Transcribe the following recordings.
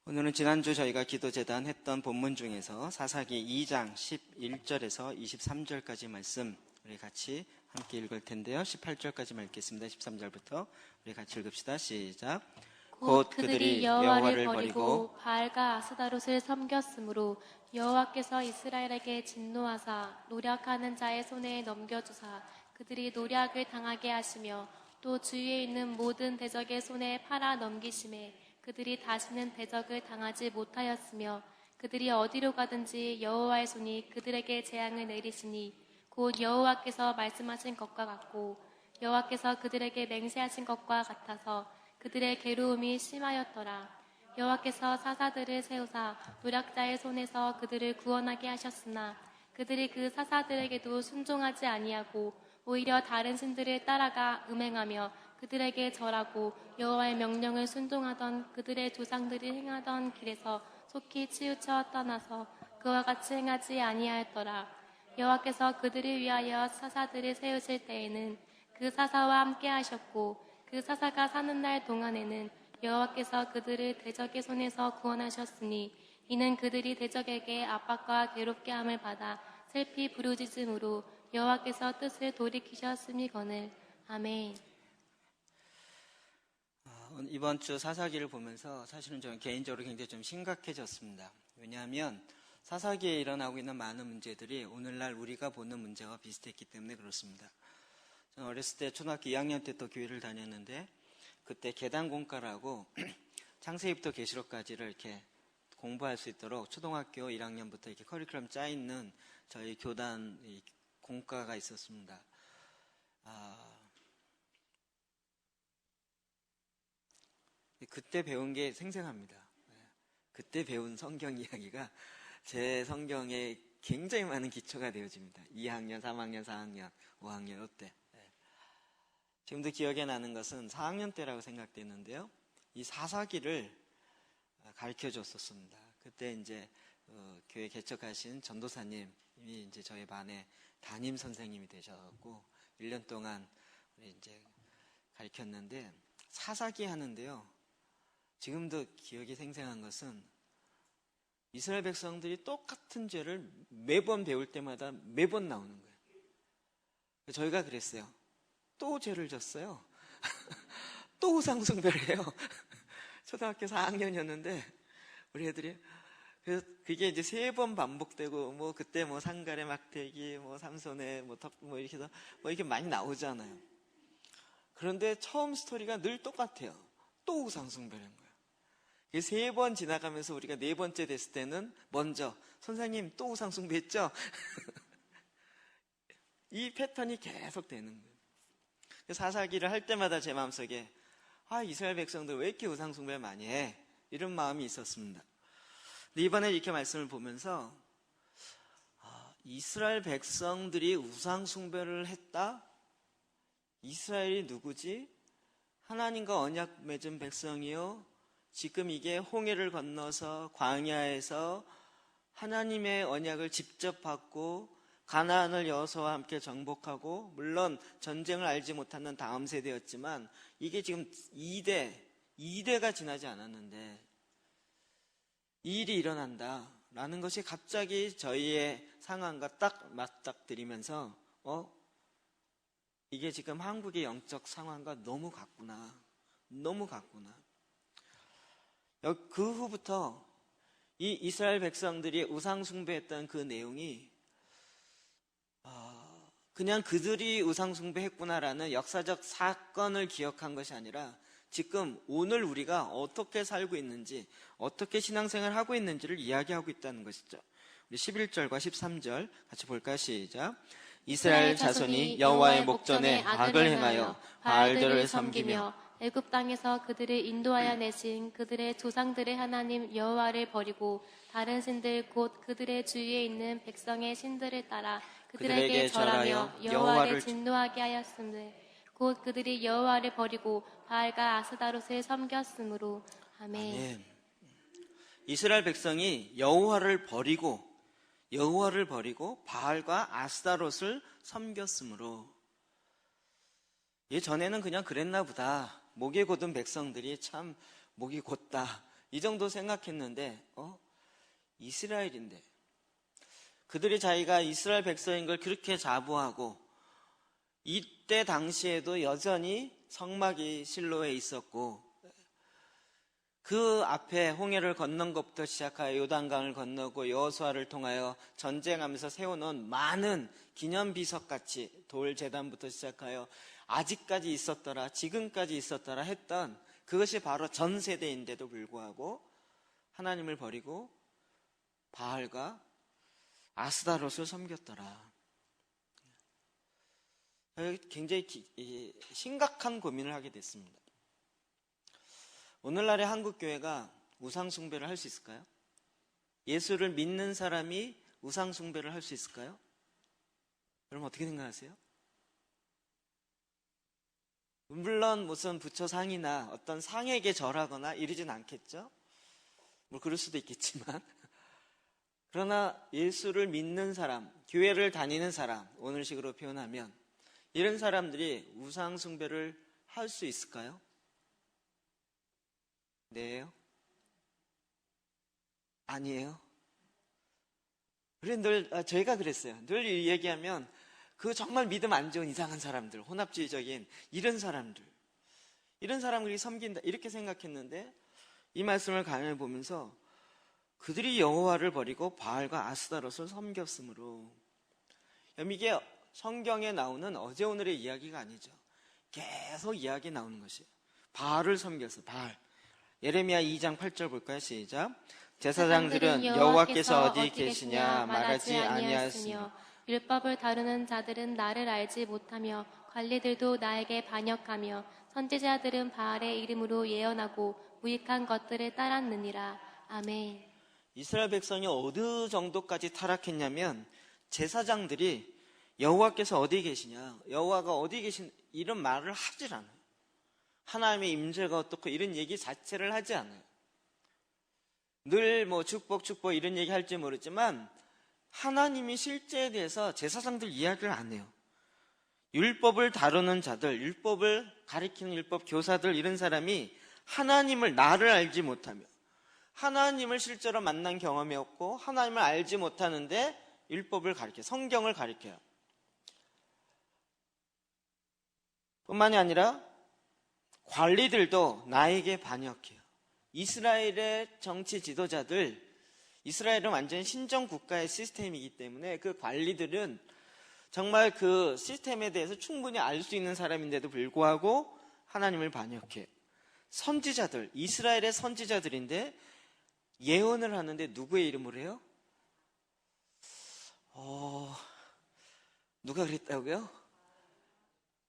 오늘은 지난주 저희가 기도재단 했던 본문 중에서 사사기 2장 11절에서 23절까지 말씀 우리 같이 함께 읽을 텐데요. 18절까지 읽겠습니다. 13절부터 우리 같이 읽읍시다. 시작. 곧 그들이 여호와를 버리고 바알과 아스다롯을 섬겼으므로 여호와께서 이스라엘에게 진노하사 노략하는 자의 손에 넘겨주사 그들이 노략을 당하게 하시며 또 주위에 있는 모든 대적의 손에 팔아 넘기심에 그들이 다시는 대적을 당하지 못하였으며 그들이 어디로 가든지 여호와의 손이 그들에게 재앙을 내리시니 곧 여호와께서 말씀하신 것과 같고 여호와께서 그들에게 맹세하신 것과 같아서 그들의 괴로움이 심하였더라. 여호와께서 사사들을 세우사 노략자의 손에서 그들을 구원하게 하셨으나 그들이 그 사사들에게도 순종하지 아니하고 오히려 다른 신들을 따라가 음행하며 그들에게 절하고 여호와의 명령을 순종하던 그들의 조상들이 행하던 길에서 속히 치우쳐 떠나서 그와 같이 행하지 아니하였더라. 여호와께서 그들을 위하여 사사들을 세우실 때에는 그 사사와 함께 하셨고 그 사사가 사는 날 동안에는 여호와께서 그들을 대적의 손에서 구원하셨으니 이는 그들이 대적에게 압박과 괴롭게 함을 받아 슬피 부르짖음으로 여호와께서 뜻을 돌이키셨음이거늘. 아멘. 이번 주 사사기를 보면서 사실은 저는 개인적으로 굉장히 좀 심각해졌습니다. 왜냐하면 사사기에 일어나고 있는 많은 문제들이 오늘날 우리가 보는 문제와 비슷했기 때문에 그렇습니다. 저는 어렸을 때 초등학교 2학년 때 또 교회를 다녔는데 그때 계단공과라고 창세기부터 계시록까지를 이렇게 공부할 수 있도록 초등학교 1학년부터 이렇게 커리큘럼 짜 있는 저희 교단 공과가 있었습니다. 그때 배운 게 생생합니다. 그때 배운 성경 이야기가 제 성경에 굉장히 많은 기초가 되어집니다. 2학년, 3학년, 4학년, 5학년 이때. 지금도 기억에 나는 것은 4학년 때라고 생각되는데요. 이 사사기를 가르쳐 줬었습니다. 그때 이제 교회 개척하신 전도사님이 이제 저희 반의 담임 선생님이 되셔갖고 1년 동안 우리 이제 가르쳤는데 사사기 하는데요. 지금도 기억이 생생한 것은 이스라엘 백성들이 똑같은 죄를 매번 배울 때마다 매번 나오는 거예요. 저희가 그랬어요. 또 죄를 졌어요. 또 우상숭배를 해요. 초등학교 4학년이었는데 우리 애들이 그게 이제 3번 반복되고 뭐 그때 뭐 상갈의 막대기 뭐 삼손의 뭐 이렇게 해서 뭐 이렇게 많이 나오잖아요. 그런데 처음 스토리가 늘 똑같아요. 또 우상숭배를 한 거예요. 3번 지나가면서 우리가 4번째 됐을 때는 먼저 선생님 또 우상숭배했죠? 이 패턴이 계속 되는 거예요. 사사기를 할 때마다 제 마음속에 이스라엘 백성들 왜 이렇게 우상숭배를 많이 해? 이런 마음이 있었습니다. 근데 이번에 이렇게 말씀을 보면서 이스라엘 백성들이 우상숭배를 했다? 이스라엘이 누구지? 하나님과 언약 맺은 백성이요. 지금 이게 홍해를 건너서 광야에서 하나님의 언약을 직접 받고 가나안을 여호수아와 함께 정복하고 물론 전쟁을 알지 못하는 다음 세대였지만 이게 지금 2대가 지나지 않았는데 이 일이 일어난다라는 것이 갑자기 저희의 상황과 딱 맞닥뜨리면서 이게 지금 한국의 영적 상황과 너무 같구나. 그 후부터 이 이스라엘 백성들이 우상 숭배했던 그 내용이 그냥 그들이 우상 숭배했구나라는 역사적 사건을 기억한 것이 아니라 지금 오늘 우리가 어떻게 살고 있는지 어떻게 신앙생활을 하고 있는지를 이야기하고 있다는 것이죠. 우리 11절과 13절 같이 볼까요? 시작. 이스라엘 자손이 여호와의 목전에 악을 행하여 바알들을 섬기며 애굽 땅에서 그들을 인도하여 내신 그들의 조상들의 하나님 여호와를 버리고 다른 신들 곧 그들의 주위에 있는 백성의 신들을 따라 그들에게 절하며 여호와를 진노하게 하였으므로 곧 그들이 여호와를 버리고 바알과 아스다롯을 섬겼으므로. 아멘. 이스라엘 백성이 여호와를 버리고 바알과 아스다롯을 섬겼으므로. 예전에는 그냥 그랬나 보다. 목이 곧은 백성들이 참 목이 곧다 이 정도 생각했는데 이스라엘인데 그들이 자기가 이스라엘 백성인 걸 그렇게 자부하고 이때 당시에도 여전히 성막이 실로에 있었고 그 앞에 홍해를 건넌 것부터 시작하여 요단강을 건너고 여호수아를 통하여 전쟁하면서 세워놓은 많은 기념비석같이 돌 제단부터 시작하여 아직까지 있었더라, 지금까지 있었더라 했던 그것이 바로 전 세대인데도 불구하고 하나님을 버리고 바알과 아스다롯을 섬겼더라. 굉장히 심각한 고민을 하게 됐습니다. 오늘날의 한국교회가 우상숭배를 할 수 있을까요? 예수를 믿는 사람이 우상숭배를 할 수 있을까요? 여러분 어떻게 생각하세요? 물론 무슨 부처 상이나 어떤 상에게 절하거나 이러진 않겠죠? 뭐 그럴 수도 있겠지만 그러나 예수를 믿는 사람, 교회를 다니는 사람, 오늘식으로 표현하면 이런 사람들이 우상숭배를 할 수 있을까요? 네요? 아니에요? 저희가 그랬어요. 늘 얘기하면 그 정말 믿음 안 좋은 이상한 사람들, 혼합주의적인 이런 사람들이 섬긴다 이렇게 생각했는데 이 말씀을 강연해 보면서 그들이 여호와를 버리고 바알과 아스다롯을 섬겼으므로 이게 성경에 나오는 어제 오늘의 이야기가 아니죠. 계속 이야기 나오는 것이에요. 바알을 섬겼어. 바알. 예레미야 2장 8절 볼까요? 시작. 제사장들은 여호와께서 어디 계시냐 말하지 아니하였으며 율법을 다루는 자들은 나를 알지 못하며 관리들도 나에게 반역하며 선지자들은 바알의 이름으로 예언하고 무익한 것들을 따랐느니라. 아멘. 이스라엘 백성이 어느 정도까지 타락했냐면 제사장들이 여호와께서 어디 계시냐, 여호와가 어디 계신 이런 말을 하질 않아요. 하나님의 임재가 어떻고 이런 얘기 자체를 하지 않아요. 늘 축복 이런 얘기 할지 모르지만 하나님이 실제에 대해서 제사장들 이야기를 안 해요. 율법을 다루는 자들, 율법을 가리키는 율법 교사들 이런 사람이 하나님을 나를 알지 못하며 하나님을 실제로 만난 경험이 없고 하나님을 알지 못하는데 율법을 가리켜요. 성경을 가리켜요. 뿐만이 아니라 관리들도 나에게 반역해요. 이스라엘의 정치 지도자들, 이스라엘은 완전히 신정국가의 시스템이기 때문에 그 관리들은 정말 그 시스템에 대해서 충분히 알 수 있는 사람인데도 불구하고 하나님을 반역해요. 선지자들, 이스라엘의 선지자들인데 예언을 하는데 누구의 이름으로 해요? 누가 그랬다고요?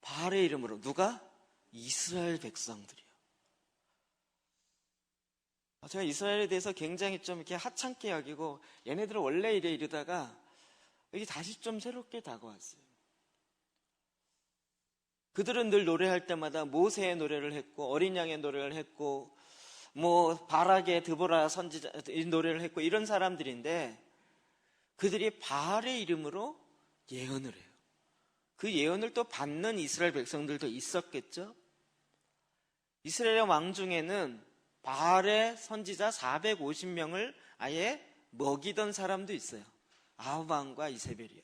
바알의 이름으로. 누가? 이스라엘 백성들이요. 제가 이스라엘에 대해서 굉장히 좀 이렇게 하찮게 여기고 얘네들은 원래 이러다가 여기 다시 좀 새롭게 다가왔어요. 그들은 늘 노래할 때마다 모세의 노래를 했고 어린 양의 노래를 했고 바락의 드보라 선지자 노래를 했고 이런 사람들인데 그들이 바알의 이름으로 예언을 해요. 그 예언을 또 받는 이스라엘 백성들도 있었겠죠. 이스라엘 왕 중에는 바알의 선지자 450명을 아예 먹이던 사람도 있어요. 아합 왕과 이세벨이요.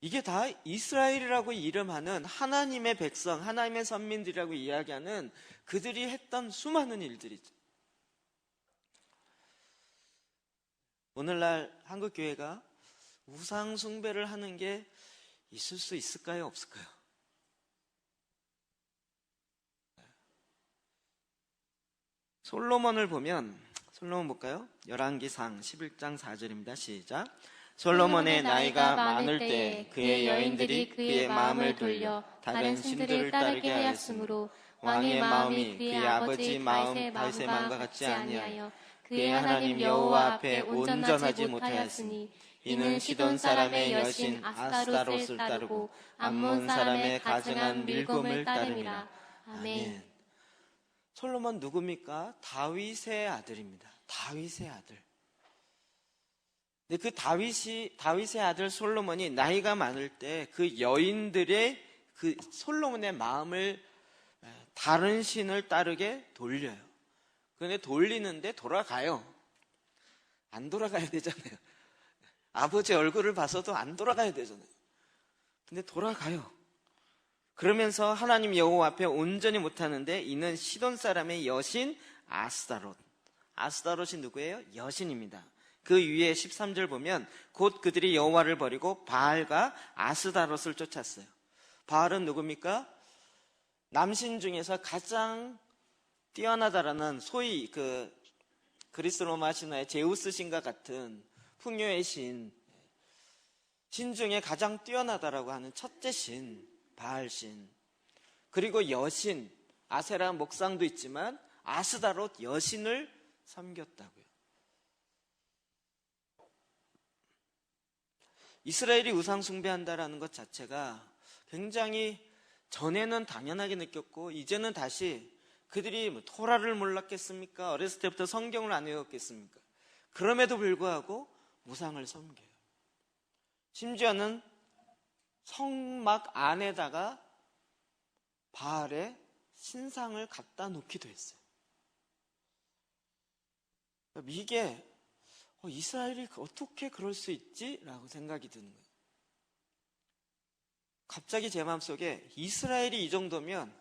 이게 다 이스라엘이라고 이름하는 하나님의 백성, 하나님의 선민들이라고 이야기하는 그들이 했던 수많은 일들이죠. 오늘날 한국교회가 우상숭배를 하는 게 있을 수 있을까요? 없을까요? 솔로몬을 보면, 솔로몬 볼까요? 열왕기상 11장 4절입니다. 시작. 솔로몬의 나이가 많을 때 그의 여인들이 그의 마음을 돌려 다른 신들을 따르게 하였으므로 왕의 마음이 그의 아버지 마음의 마음과 같지 아니하여 그의 하나님 여호와 앞에 온전하지 못하였으니 이는 시돈 사람의 여신 아스타롯을 따르고 암몬 사람의 가증한 밀곰을 따름이라. 아멘. 솔로몬 누굽니까? 다윗의 아들입니다. 다윗의 아들. 근데 그 다윗의 아들 솔로몬이 나이가 많을 때 그 여인들의 그 솔로몬의 마음을 다른 신을 따르게 돌려요. 근데 돌리는데 돌아가요. 안 돌아가야 되잖아요. 아버지 얼굴을 봐서도 안 돌아가야 되잖아요. 근데 돌아가요. 그러면서 하나님 여호와 앞에 온전히 못하는데 이는 시돈 사람의 여신 아스다롯. 아스다롯이 누구예요? 여신입니다. 그 위에 13절 보면 곧 그들이 여호와를 버리고 바알과 아스다롯을 쫓았어요. 바알은 누굽니까? 남신 중에서 가장 뛰어나다라는 소위 그리스 로마 신화의 제우스 신과 같은 풍요의 신 중에 가장 뛰어나다라고 하는 첫째 신 바알 신, 그리고 여신 아세라 목상도 있지만 아스다롯 여신을 섬겼다고요. 이스라엘이 우상 숭배한다라는 것 자체가 굉장히 전에는 당연하게 느꼈고 이제는 다시 그들이 토라를 몰랐겠습니까? 어렸을 때부터 성경을 안 외웠겠습니까? 그럼에도 불구하고 우상을 섬겨요. 심지어는 성막 안에다가 바알의 신상을 갖다 놓기도 했어요. 이게 이스라엘이 어떻게 그럴 수 있지? 라고 생각이 드는 거예요. 갑자기 제 마음속에 이스라엘이 이 정도면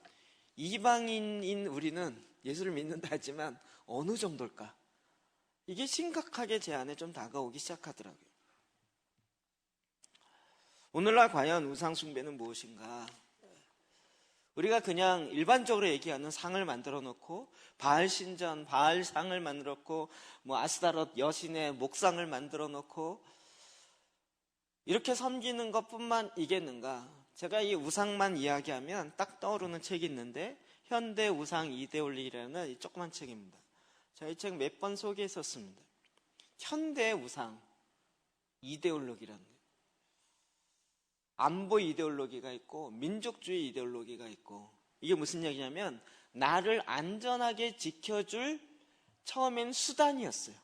이방인인 우리는 예수를 믿는다 하지만 어느 정도일까? 이게 심각하게 제 안에 좀 다가오기 시작하더라고요. 오늘날 과연 우상 숭배는 무엇인가? 우리가 그냥 일반적으로 얘기하는 상을 만들어 놓고 바알 신전, 바알 상을 만들어 놓고 아스다롯 여신의 목상을 만들어 놓고 이렇게 섬기는 것뿐만 이겠는가? 제가 이 우상만 이야기하면 딱 떠오르는 책이 있는데 현대 우상 이데올로기라는 이 조그만 책입니다. 제가 이 책 몇 번 소개했었습니다. 현대 우상 이데올로기라는 거예요. 안보 이데올로기가 있고 민족주의 이데올로기가 있고, 이게 무슨 얘기냐면 나를 안전하게 지켜줄 처음엔 수단이었어요.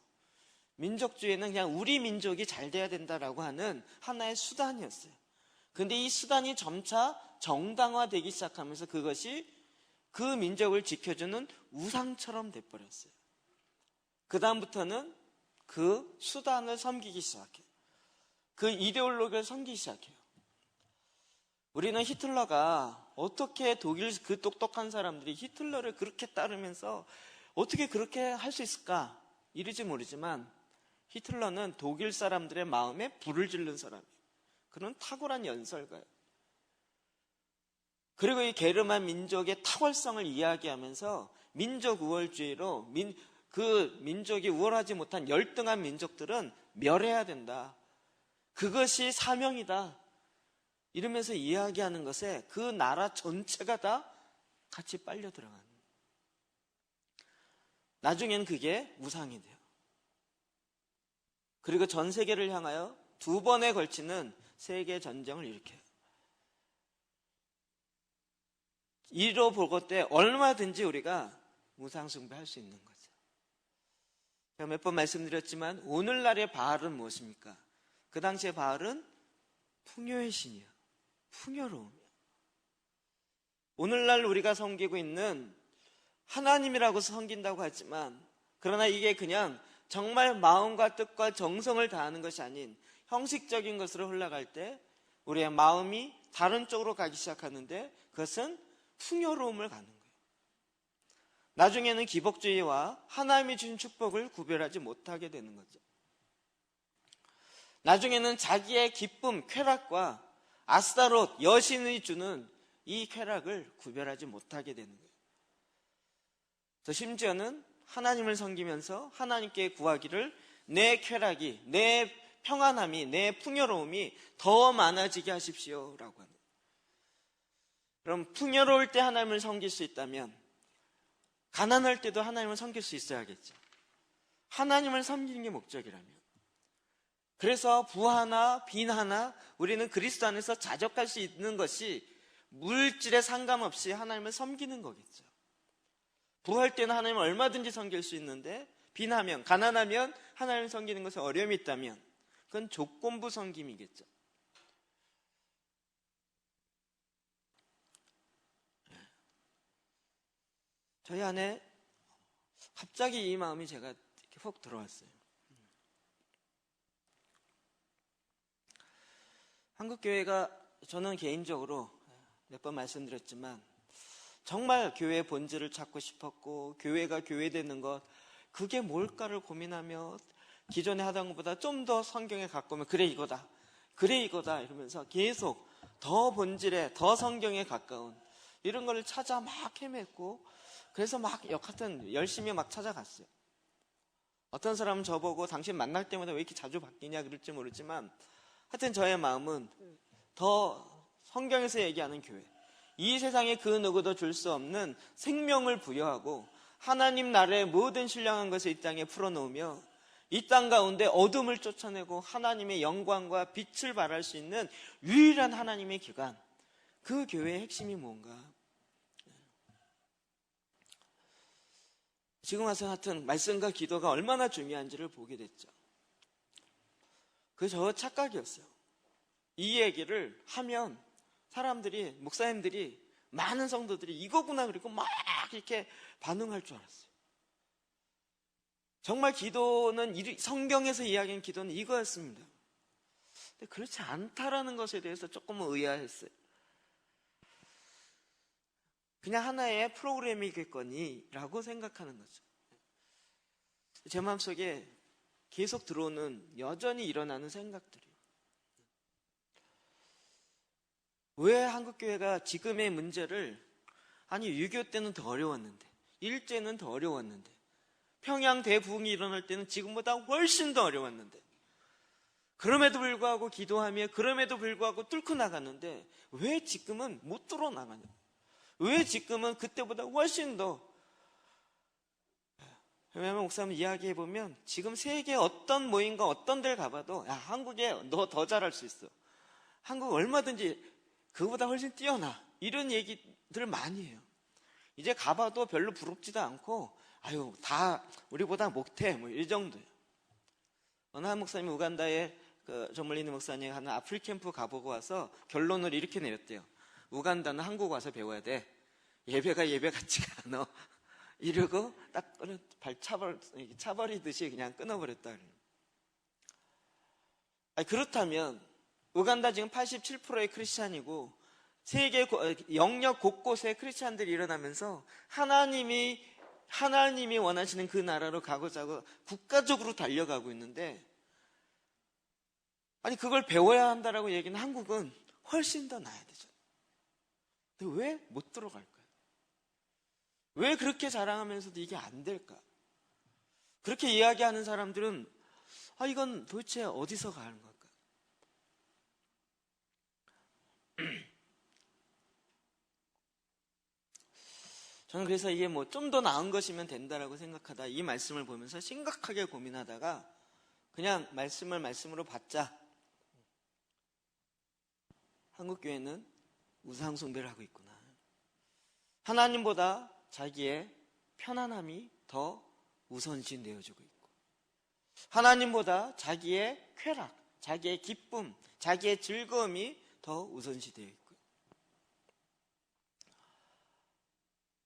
민족주의는 그냥 우리 민족이 잘 돼야 된다라고 하는 하나의 수단이었어요. 근데 이 수단이 점차 정당화되기 시작하면서 그것이 그 민족을 지켜주는 우상처럼 돼버렸어요. 그 다음부터는 그 수단을 섬기기 시작해요. 그 이데올로기를 섬기기 시작해요. 우리는 히틀러가 어떻게 독일 그 똑똑한 사람들이 히틀러를 그렇게 따르면서 어떻게 그렇게 할 수 있을까? 이러지 모르지만 히틀러는 독일 사람들의 마음에 불을 지른 사람이에요. 그런 탁월한 연설가예요. 그리고 이 게르만 민족의 탁월성을 이야기하면서 민족 우월주의로 그 민족이 우월하지 못한 열등한 민족들은 멸해야 된다. 그것이 사명이다. 이러면서 이야기하는 것에 그 나라 전체가 다 같이 빨려 들어가는 거예요. 나중엔 그게 우상이 돼요. 그리고 전 세계를 향하여 2번에 걸치는 세계 전쟁을 일으켜요. 이로 보고 때 얼마든지 우리가 우상 숭배할 수 있는 거죠. 제가 몇 번 말씀드렸지만 오늘날의 바알은 무엇입니까? 그 당시의 바알은 풍요의 신이에요. 풍요로움이에요. 오늘날 우리가 섬기고 있는 하나님이라고 섬긴다고 하지만 그러나 이게 그냥 정말 마음과 뜻과 정성을 다하는 것이 아닌 형식적인 것으로 흘러갈 때 우리의 마음이 다른 쪽으로 가기 시작하는데 그것은 풍요로움을 갖는 거예요. 나중에는 기복주의와 하나님이 주신 축복을 구별하지 못하게 되는 거죠. 나중에는 자기의 기쁨, 쾌락과 아스타롯, 여신이 주는 이 쾌락을 구별하지 못하게 되는 거예요. 또 심지어는 하나님을 섬기면서 하나님께 구하기를 내 쾌락이, 내 평안함이, 내 풍요로움이 더 많아지게 하십시오라고 하는 거예요. 그럼 풍요로울 때 하나님을 섬길 수 있다면 가난할 때도 하나님을 섬길 수 있어야겠죠. 하나님을 섬기는 게 목적이라면. 그래서 부하나 빈하나 우리는 그리스도 안에서 자족할 수 있는 것이 물질에 상관없이 하나님을 섬기는 거겠죠. 부할 때는 하나님을 얼마든지 섬길 수 있는데 빈하면, 가난하면 하나님을 섬기는 것에 어려움이 있다면 그건 조건부 섬김이겠죠. 저희 안에 갑자기 이 마음이 제가 이렇게 훅 들어왔어요. 한국교회가 저는 개인적으로 몇 번 말씀드렸지만 정말 교회의 본질을 찾고 싶었고 교회가 교회되는 것 그게 뭘까를 고민하며 기존에 하던 것보다 좀 더 성경에 가까우면 그래 이거다 이러면서 계속 더 본질에 더 성경에 가까운 이런 걸 찾아 막 헤맸고 그래서 막 하여튼 열심히 막 찾아갔어요. 어떤 사람은 저보고 당신 만날 때마다 왜 이렇게 자주 바뀌냐 그럴지 모르지만 하여튼 저의 마음은 더 성경에서 얘기하는 교회, 이 세상에 그 누구도 줄 수 없는 생명을 부여하고 하나님 나라의 모든 신령한 것을 이 땅에 풀어놓으며 이 땅 가운데 어둠을 쫓아내고 하나님의 영광과 빛을 발할 수 있는 유일한 하나님의 기관, 그 교회의 핵심이 뭔가. 지금 와서 하여튼 말씀과 기도가 얼마나 중요한지를 보게 됐죠. 그게 저 착각이었어요. 이 얘기를 하면 사람들이, 목사님들이, 많은 성도들이 이거구나 그리고 막 이렇게 반응할 줄 알았어요. 정말 기도는, 성경에서 이야기하는 기도는 이거였습니다. 근데 그렇지 않다라는 것에 대해서 조금은 의아했어요. 그냥 하나의 프로그램이겠거니 라고 생각하는 거죠. 제 마음속에 계속 들어오는, 여전히 일어나는 생각들이에요. 왜 한국교회가 지금의 문제를, 아니 6.25 때는 더 어려웠는데, 일제는 더 어려웠는데, 평양 대부흥이 일어날 때는 지금보다 훨씬 더 어려웠는데, 그럼에도 불구하고 기도하며 그럼에도 불구하고 뚫고 나갔는데 왜 지금은 못 뚫어 나가냐? 왜 지금은 그때보다 훨씬 더. 왜냐하면 목사님 이야기해보면 지금 세계 어떤 모임과 어떤 데를 가봐도 야 한국에 너 더 잘할 수 있어, 한국 얼마든지 그거보다 훨씬 뛰어나, 이런 얘기들을 많이 해요. 이제 가봐도 별로 부럽지도 않고 아유 다 우리보다 못해 뭐 이 정도예요. 어느 한 목사님이 우간다에 조물리는 목사님 하는 아프리 캠프 가보고 와서 결론을 이렇게 내렸대요. 우간다는 한국 와서 배워야 돼. 예배가 예배 같지가 않아. 이러고 딱 발 차버리듯이 그냥 끊어버렸다. 아니, 그렇다면 우간다 지금 87%의 크리스찬이고 세계 영역 곳곳에 크리스찬들이 일어나면서 하나님이 원하시는 그 나라로 가고자 하고 국가적으로 달려가고 있는데, 아니 그걸 배워야 한다라고 얘기는 한국은 훨씬 더 나아야 되죠. 근데 왜 못 들어갈까요? 왜 그렇게 자랑하면서도 이게 안 될까? 그렇게 이야기하는 사람들은 이건 도대체 어디서 가는 걸까? 저는 그래서 이게 뭐 좀 더 나은 것이면 된다라고 생각하다 이 말씀을 보면서 심각하게 고민하다가 그냥 말씀으로 받자. 한국교회는 우상숭배를 하고 있구나. 하나님보다 자기의 편안함이 더 우선시 되어지고 있고, 하나님보다 자기의 쾌락, 자기의 기쁨, 자기의 즐거움이 더 우선시 되어 있고요.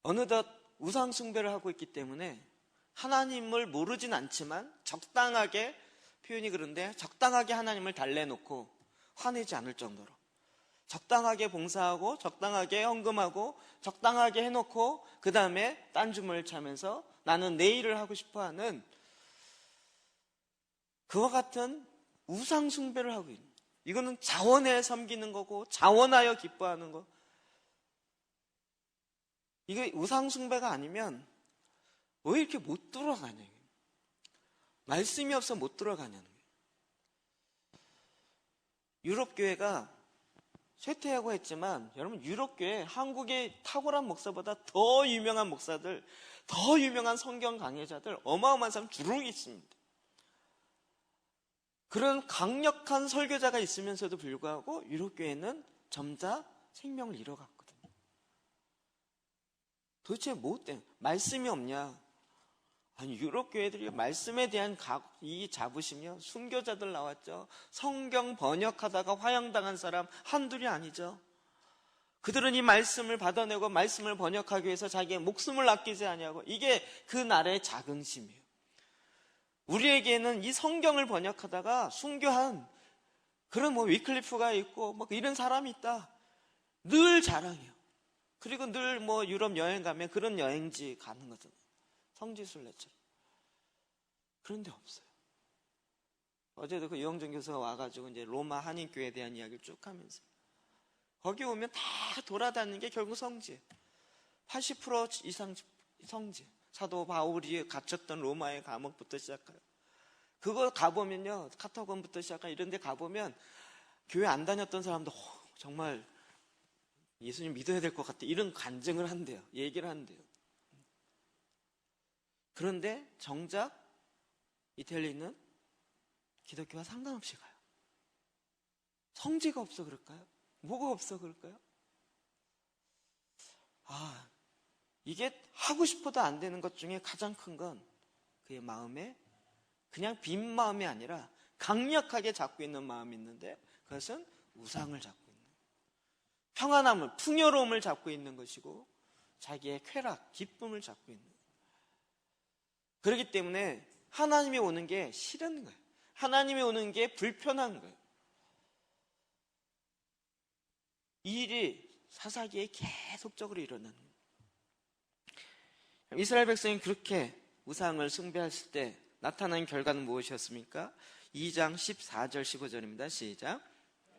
어느덧 우상숭배를 하고 있기 때문에 하나님을 모르진 않지만 적당하게, 표현이 그런데 적당하게 하나님을 달래놓고 화내지 않을 정도로 적당하게 봉사하고 적당하게 헌금하고 적당하게 해놓고 그 다음에 딴주머니를 차면서 나는 내 일을 하고 싶어하는 그와 같은 우상숭배를 하고 있는, 이거는 자원에 섬기는 거고 자원하여 기뻐하는 거, 이게 우상숭배가 아니면 왜 이렇게 못 들어가냐, 말씀이 없어 못 들어가냐는 거예요. 유럽교회가 쇠퇴하고 했지만 여러분, 유럽교회, 한국의 탁월한 목사보다 더 유명한 목사들, 더 유명한 성경 강해자들, 어마어마한 사람 주룩 있습니다. 그런 강력한 설교자가 있으면서도 불구하고 유럽교회는 점자 생명을 잃어갔거든요. 도대체 뭐 때문에? 말씀이 없냐? 아니, 유럽교회들이 말씀에 대한 이 자부심이요, 순교자들 나왔죠. 성경 번역하다가 화형당한 사람 한둘이 아니죠. 그들은 이 말씀을 받아내고 말씀을 번역하기 위해서 자기의 목숨을 아끼지 아니하고, 이게 그 나라의 자긍심이에요. 우리에게는 이 성경을 번역하다가 순교한 그런 위클리프가 있고 이런 사람이 있다, 늘 자랑해요. 그리고 늘 유럽 여행 가면 그런 여행지 가는 거잖아요. 성지순례처럼. 그런데 없어요. 어제도 그 유영준 교수가 와가지고 이제 로마 한인교회에 대한 이야기를 쭉 하면서, 거기 오면 다 돌아다니는 게 결국 성지예요. 80% 이상 성지. 사도 바울이 갇혔던 로마의 감옥부터 시작해요. 그거 가보면요, 카타콤부터 시작한 이런 데 가보면 교회 안 다녔던 사람도 정말 예수님 믿어야 될 것 같아, 이런 간증을 한대요. 얘기를 한대요. 그런데 정작 이태리는 기독교와 상관없이 가요. 성지가 없어 그럴까요? 뭐가 없어 그럴까요? 이게 하고 싶어도 안 되는 것 중에 가장 큰 건 그의 마음에 그냥 빈 마음이 아니라 강력하게 잡고 있는 마음이 있는데, 그것은 우상을 잡고 있는 거예요. 평안함을, 풍요로움을 잡고 있는 것이고, 자기의 쾌락, 기쁨을 잡고 있는 거예요. 그렇기 때문에 하나님이 오는 게 싫은 거예요. 하나님이 오는 게 불편한 거예요. 이 일이 사사기에 계속적으로 일어나는 거예요. 이스라엘 백성이 그렇게 우상을 숭배했을 때 나타난 결과는 무엇이었습니까? 2장 14절 15절입니다. 시작.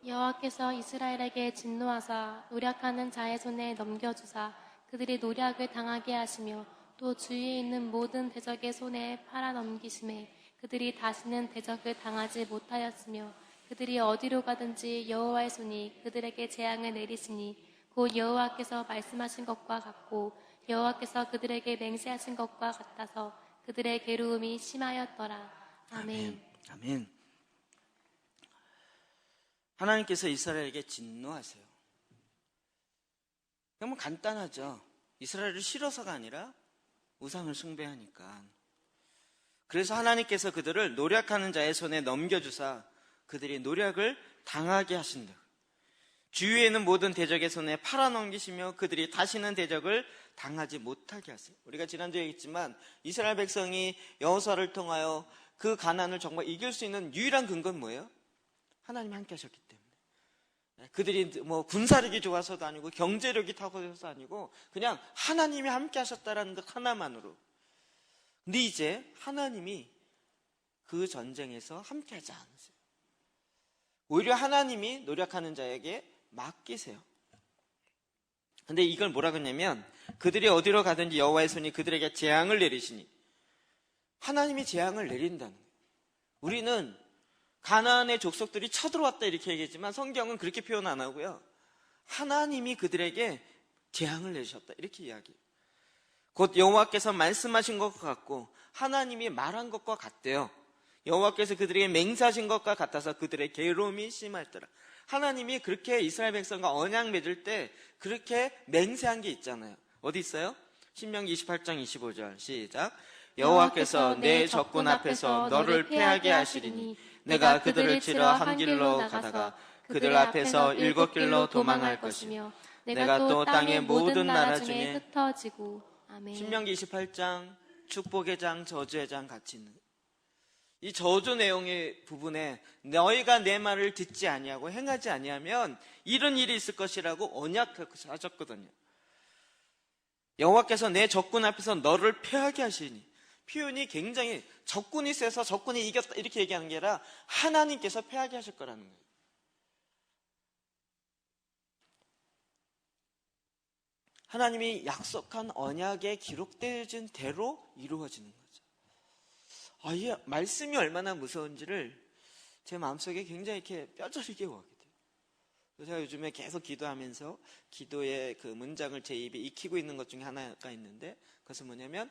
여호와께서 이스라엘에게 진노하사 노력하는 자의 손에 넘겨주사 그들이 노력을 당하게 하시며, 또 주위에 있는 모든 대적의 손에 팔아넘기심에 그들이 다시는 대적을 당하지 못하였으며, 그들이 어디로 가든지 여호와의 손이 그들에게 재앙을 내리시니 곧 여호와께서 말씀하신 것과 같고 여호와께서 그들에게 맹세하신 것과 같아서 그들의 괴로움이 심하였더라. 아멘. 아멘. 하나님께서 이스라엘에게 진노하세요. 너무 간단하죠. 이스라엘을 싫어서가 아니라 우상을 숭배하니까. 그래서 하나님께서 그들을 노력하는 자의 손에 넘겨주사 그들이 노력을 당하게 하신다. 주위에는 모든 대적의 손에 팔아넘기시며 그들이 다시는 대적을 당하지 못하게 하세요. 우리가 지난주에 얘기했지만 이스라엘 백성이 여호수아를 통하여 그 가나안을 정말 이길 수 있는 유일한 근거는 뭐예요? 하나님이 함께 하셨기 때문에. 그들이 군사력이 좋아서도 아니고 경제력이 탁월해서도 아니고 그냥 하나님이 함께 하셨다라는 것 하나만으로. 근데 이제 하나님이 그 전쟁에서 함께 하지 않으세요. 오히려 하나님이 노력하는 자에게 맡기세요. 근데 이걸 뭐라고 했냐면, 그들이 어디로 가든지 여호와의 손이 그들에게 재앙을 내리시니, 하나님이 재앙을 내린다는 거예요. 우리는 가나안의 족속들이 쳐들어왔다 이렇게 얘기했지만 성경은 그렇게 표현 안 하고요, 하나님이 그들에게 재앙을 내리셨다 이렇게 이야기해요. 곧 여호와께서 말씀하신 것과 같고 하나님이 말한 것과 같대요. 여호와께서 그들에게 맹세하신 것과 같아서 그들의 괴로움이 심했더라. 하나님이 그렇게 이스라엘 백성과 언약 맺을 때 그렇게 맹세한 게 있잖아요. 어디 있어요? 신명기 28장 25절 시작. 여호와께서 내 적군 앞에서 너를 패하게 하시리니 내가 그들을 치러 한 길로 가다가 그들 앞에서 7길로 도망할 것이며 내가 또 땅의 모든 나라 중에 흩어지고. 아멘. 신명기 28장 축복의 장 저주의 장 같이 있는 이 저주 내용의 부분에 너희가 내 말을 듣지 아니하고 행하지 아니하면 이런 일이 있을 것이라고 언약하셨거든요. 여호와께서 내 적군 앞에서 너를 패하게 하시니, 표현이 굉장히 적군이 세서 적군이 이겼다 이렇게 얘기하는 게 아니라 하나님께서 패하게 하실 거라는 거예요. 하나님이 약속한 언약에 기록되어진 대로 이루어지는 거예요. 이 말씀이 얼마나 무서운지를 제 마음속에 굉장히 이렇게 뼈저리게 오게 돼요. 그래서 제가 요즘에 계속 기도하면서 기도의 그 문장을 제 입에 익히고 있는 것 중에 하나가 있는데, 그것은 뭐냐면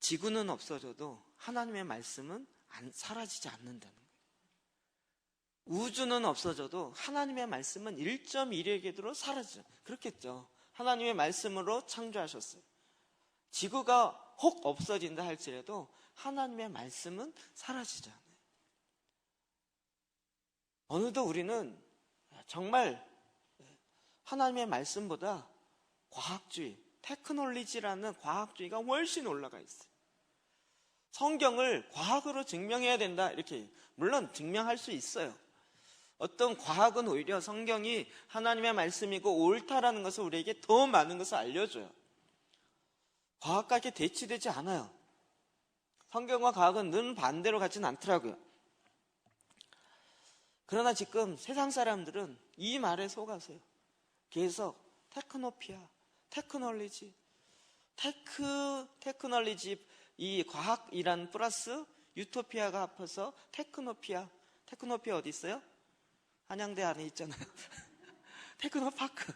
지구는 없어져도 하나님의 말씀은 사라지지 않는다는 거예요. 우주는 없어져도 하나님의 말씀은 1.1의 궤도로 사라지죠. 그렇겠죠. 하나님의 말씀으로 창조하셨어요. 지구가 혹 없어진다 할지라도 하나님의 말씀은 사라지지 않아요. 어느덧 우리는 정말 하나님의 말씀보다 과학주의, 테크놀리지라는 과학주의가 훨씬 올라가 있어요. 성경을 과학으로 증명해야 된다, 이렇게. 물론 증명할 수 있어요. 어떤 과학은 오히려 성경이 하나님의 말씀이고 옳다라는 것을 우리에게 더 많은 것을 알려줘요. 과학과 이렇게 대치되지 않아요. 성경과 과학은 늘 반대로 가지는 않더라고요. 그러나 지금 세상 사람들은 이 말에 속아서요. 계속 테크노피아, 테크놀리지, 테크놀리지, 이 과학이란 플러스 유토피아가 합해서 테크노피아. 테크노피아 어디 있어요? 한양대 안에 있잖아요. 테크노파크.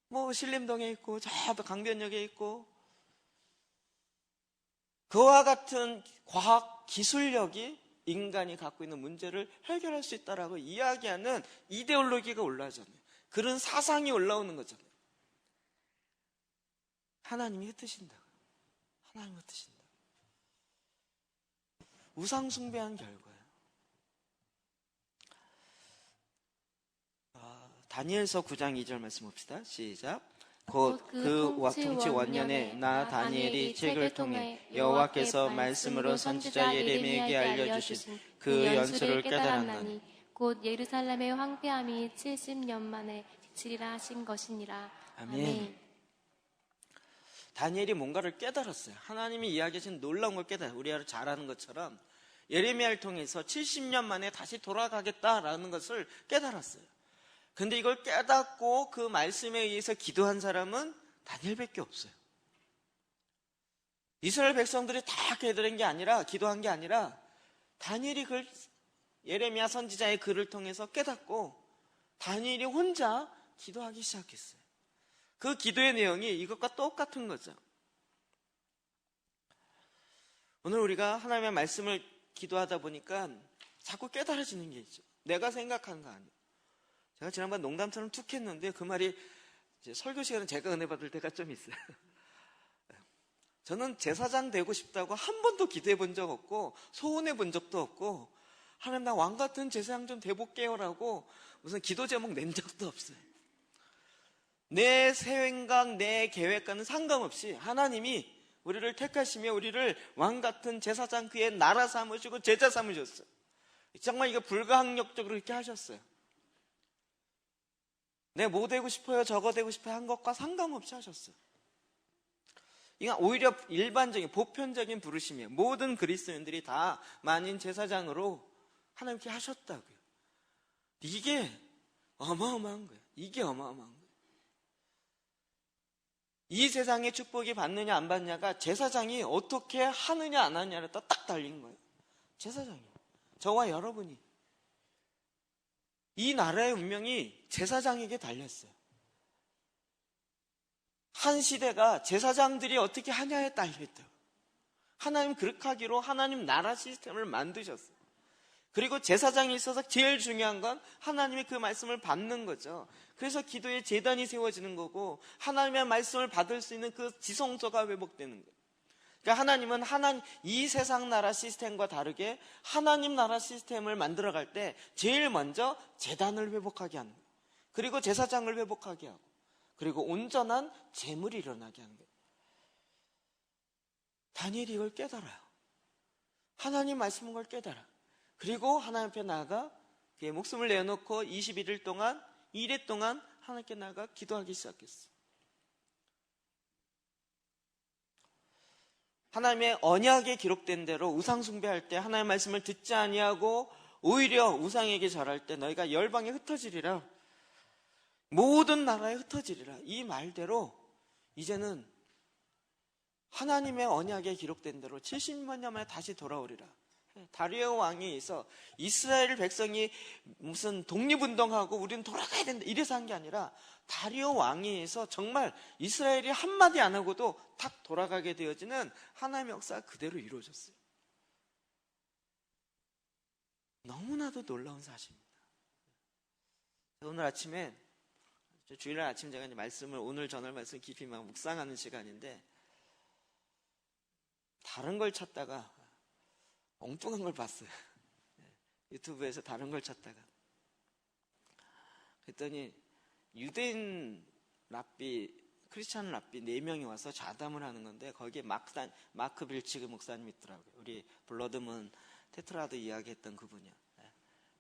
뭐 신림동에 있고 저 강변역에 있고, 그와 같은 과학 기술력이 인간이 갖고 있는 문제를 해결할 수 있다라고 이야기하는 이데올로기가 올라오잖아요. 그런 사상이 올라오는 거잖아요. 하나님이 흩으신다. 하나님이 흩으신다. 우상 숭배한 결과예요. 다니엘서 9장 2절 말씀 봅시다. 시작. 곧 그 통치 원년에 나 다니엘이 책을 통해 여호와께서 말씀으로 선지자 예레미야에게 알려주신 그 연수를 깨달았나니 곧 예루살렘의 황폐함이 70년 만에 지치리라 하신 것이니라. 아멘. 다니엘이 뭔가를 깨달았어요. 하나님이 이야기하신 놀라운 걸 깨달아요. 우리가 잘 아는 것처럼 예레미야를 통해서 70년 만에 다시 돌아가겠다라는 것을 깨달았어요. 근데 이걸 깨닫고 그 말씀에 의해서 기도한 사람은 다니엘밖에 없어요. 이스라엘 백성들이 다 깨달은 게 아니라, 기도한 게 아니라, 다니엘이 예레미야 선지자의 글을 통해서 깨닫고 다니엘이 혼자 기도하기 시작했어요. 그 기도의 내용이 이것과 똑같은 거죠. 오늘 우리가 하나님의 말씀을 기도하다 보니까 자꾸 깨달아지는 게 있죠. 내가 생각하는 거 아니에요. 제가 지난번 농담처럼 툭 했는데 그 말이 이제 설교 시간은 제가 은혜 받을 때가 좀 있어요. 저는 제사장 되고 싶다고 한 번도 기도해 본 적 없고 소원해 본 적도 없고, 하나님 나 왕 같은 제사장 좀 돼볼게요라고 무슨 기도 제목 낸 적도 없어요. 내 생각, 내 계획과는 상관없이 하나님이 우리를 택하시며 우리를 왕 같은 제사장, 그의 나라 삼으시고 제자 삼으셨어요. 정말 이거 불가항력적으로 이렇게 하셨어요. 내 뭐 되고 싶어요, 저거 되고 싶어요 한 것과 상관없이 하셨어요. 이건 오히려 일반적인 보편적인 부르심이에요. 모든 그리스도인들이 다 만인 제사장으로 하나님께 하셨다고요. 이게 어마어마한 거예요. 이게 어마어마한 거예요. 이 세상의 축복이 받느냐 안 받느냐가 제사장이 어떻게 하느냐 안 하느냐에 따라 딱 달린 거예요. 제사장이요. 저와 여러분이. 이 나라의 운명이 제사장에게 달렸어요. 한 시대가 제사장들이 어떻게 하냐에 달려있대요. 하나님 그렇게 하기로 하나님 나라 시스템을 만드셨어요. 그리고 제사장이 있어서 제일 중요한 건 하나님의 그 말씀을 받는 거죠. 그래서 기도의 제단이 세워지는 거고, 하나님의 말씀을 받을 수 있는 그 지성소가 회복되는 거예요. 그러니까 하나님은 이 세상 나라 시스템과 다르게 하나님 나라 시스템을 만들어갈 때 제일 먼저 제단을 회복하게 하는 거예요. 그리고 제사장을 회복하게 하고, 그리고 온전한 재물이 일어나게 하는 거예요. 다니엘이 이걸 깨달아요. 하나님 말씀인 걸 깨달아. 그리고 하나님 앞에 나아가 그의 목숨을 내어놓고 21일 동안, 1회 동안 하나님께 나아가 기도하기 시작했어요. 하나님의 언약에 기록된 대로 우상 숭배할 때 하나님의 말씀을 듣지 아니하고 오히려 우상에게 절할 때 너희가 열방에 흩어지리라, 모든 나라에 흩어지리라, 이 말대로 이제는 하나님의 언약에 기록된 대로 70만 년 만에 다시 돌아오리라. 다리오 왕이 있어 이스라엘 백성이 무슨 독립운동하고 우리는 돌아가야 된다 이래서 한 게 아니라, 다리오 왕이 있어 정말 이스라엘이 한마디 안 하고도 탁 돌아가게 되어지는 하나님의 역사가 그대로 이루어졌어요. 너무나도 놀라운 사실입니다. 오늘 아침에, 주일날 아침 제가 이제 말씀을, 오늘 전할 말씀 깊이 막 묵상하는 시간인데, 다른 걸 찾다가 엉뚱한 걸 봤어요. 유튜브에서 다른 걸 찾다가. 그랬더니 유대인 랍비, 크리스찬 랍비 4명이 와서 자담을 하는 건데 거기에 마크 빌치그 목사님 있더라고요. 우리 블러드문 테트라드 이야기했던 그분이요.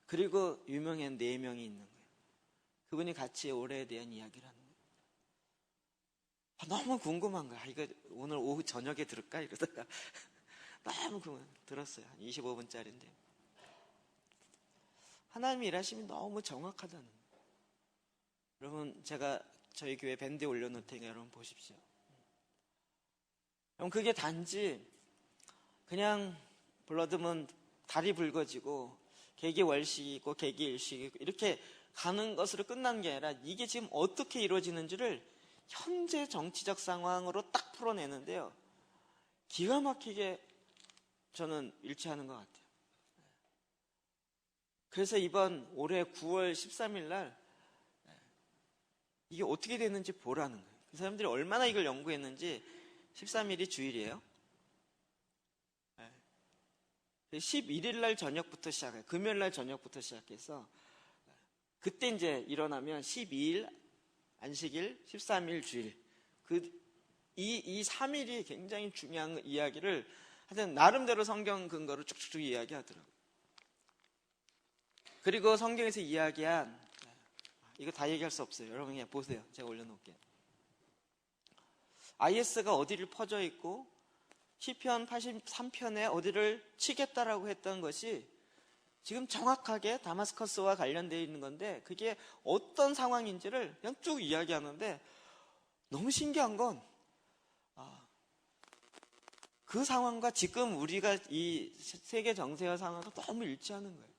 그리고 유명한 4명이 있는 거예요. 그분이 같이 올해에 대한 이야기를 하는 거예요. 너무 궁금한 거야. 이거 오늘 오후 저녁에 들을까? 이러다가 너무 들었어요. 한 25분짜리인데. 하나님의 일하심이 너무 정확하다는 거예요. 여러분, 제가 저희 교회 밴드에 올려놓을 테니까 여러분 보십시오. 그럼 그게 단지 그냥 블러드문 달이 붉어지고 개기월식이고 개기일식이고 이렇게 가는 것으로 끝난 게 아니라 이게 지금 어떻게 이루어지는지를 현재 정치적 상황으로 딱 풀어내는데요. 기가 막히게 저는 일치하는 것 같아요. 그래서 이번 올해 9월 13일 날 이게 어떻게 됐는지 보라는 거예요. 그 사람들이 얼마나 이걸 연구했는지 13일이 주일이에요. 11일 날 저녁부터 시작해요. 금요일 날 저녁부터 시작해서 그때 이제 일어나면 12일 안식일, 13일 주일 이 3일이 굉장히 중요한 이야기를 하여튼 나름대로 성경 근거로 쭉쭉쭉 이야기하더라고요. 그리고 성경에서 이야기한 이거 다 얘기할 수 없어요. 여러분 그냥 보세요. 제가 올려놓을게요. IS가 어디를 퍼져 있고 시편 83편에 어디를 치겠다라고 했던 것이 지금 정확하게 다마스커스와 관련되어 있는 건데 그게 어떤 상황인지를 그냥 쭉 이야기하는데 너무 신기한 건 그 상황과 지금 우리가 이 세계 정세와 상황과 너무 일치하는 거예요.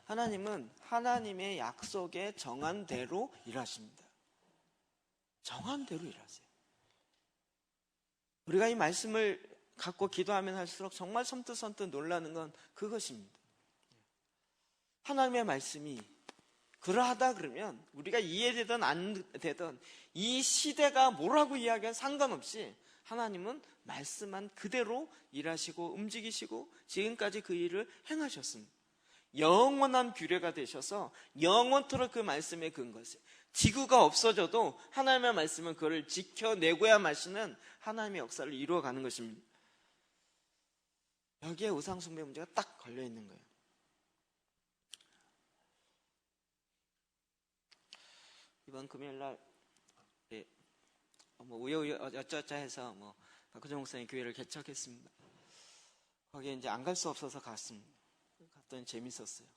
하나님은 하나님의 약속에 정한 대로 일하십니다. 정한 대로 일하세요. 우리가 이 말씀을 갖고 기도하면 할수록 정말 선뜻 놀라는 건 그것입니다. 하나님의 말씀이 그러하다 그러면 우리가 이해되든 안 되든 이 시대가 뭐라고 이야기한 상관없이 하나님은 말씀한 그대로 일하시고 움직이시고 지금까지 그 일을 행하셨습니다. 영원한 규례가 되셔서 영원토록 그 말씀에 근거하세요. 지구가 없어져도 하나님의 말씀은 그걸 지켜내고야 마시는 하나님의 역사를 이루어가는 것입니다. 여기에 우상숭배 문제가 딱 걸려있는 거예요. 이번 금요일날 우여우여 어쩌자 해서 박호정 목사님 교회를 개척했습니다. 거기에 이제 안 갈 수 없어서 갔습니다. 갔더니 재밌었어요.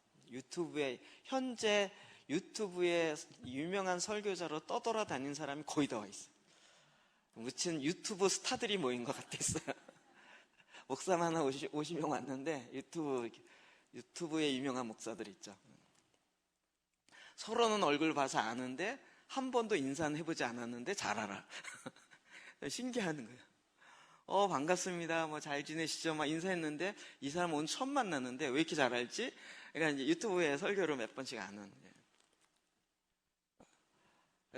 현재 유튜브에 유명한 설교자로 떠돌아다니는 사람이 거의 다 와 있어요. 무슨 유튜브 스타들이 모인 것 같았어요. 목사만 한 50명 왔는데 유튜브에 유명한 목사들 있죠. 서로는 얼굴 봐서 아는데 한 번도 인사는 해보지 않았는데 잘 알아. 신기한 거예요. 반갑습니다. 잘 지내시죠? 인사했는데 이 사람 오늘 처음 만났는데 왜 이렇게 잘 알지? 그러니까 이제 유튜브에 설교를 몇 번씩 아는.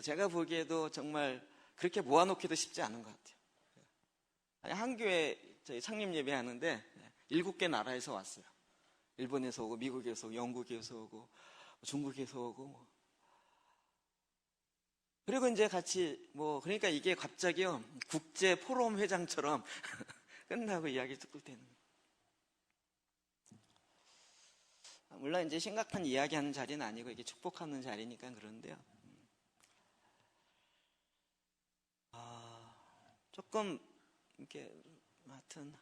제가 보기에도 정말 그렇게 모아놓기도 쉽지 않은 것 같아요. 한 교회 저희 창립 예배 하는데 7개 나라에서 왔어요. 일본에서 오고 미국에서 오고 영국에서 오고 중국에서 오고 그리고 이제 같이 그러니까 이게 갑자기요 국제 포럼 회장처럼 끝나고 이야기 듣고 되는 거예요. 물론 이제 심각한 이야기하는 자리는 아니고 이게 축복하는 자리니까 그런데요. 조금 이렇게 하여튼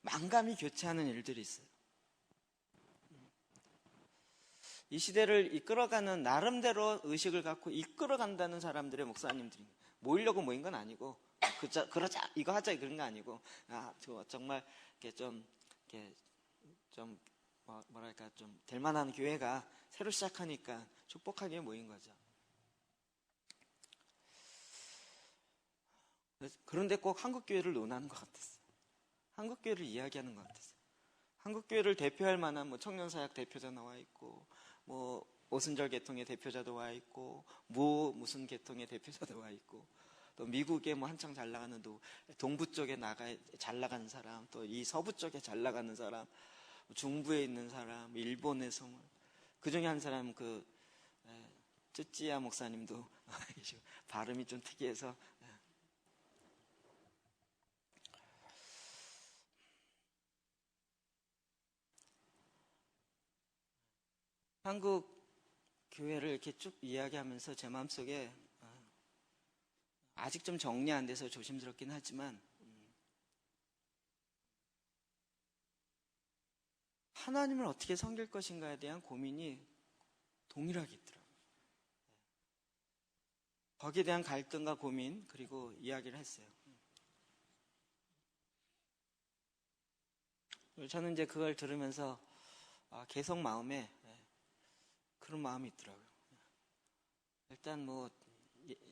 망감이 교체하는 일들이 있어요. 이 시대를 이끌어가는 나름대로 의식을 갖고 이끌어간다는 사람들의 목사님들이 모이려고 모인 건 아니고 그러자 이거 하자 그런 거 아니고 정말 이렇게 좀 뭐랄까 좀 될 만한 교회가 새로 시작하니까 축복하게 모인 거죠. 그런데 꼭 한국교회를 논하는 것 같았어요. 한국교회를 이야기하는 것 같았어요. 한국교회를 대표할 만한 청년사역 대표자 나와 있고 오순절 계통의 대표자도 와 있고 무슨 계통의 대표자도 와 있고 또 미국에 한창 잘 나가는 동부 쪽에 잘 나가는 사람 또 이 서부 쪽에 잘 나가는 사람 중부에 있는 사람 일본에서 그 중에 한 사람 쯔찌야 목사님도 발음이 좀 특이해서. 한국 교회를 이렇게 쭉 이야기하면서 제 마음속에 아직 좀 정리 안 돼서 조심스럽긴 하지만 하나님을 어떻게 섬길 것인가에 대한 고민이 동일하게 있더라고요. 거기에 대한 갈등과 고민 그리고 이야기를 했어요. 저는 이제 그걸 들으면서 계속 마음에 그런 마음이 있더라고요. 일단 뭐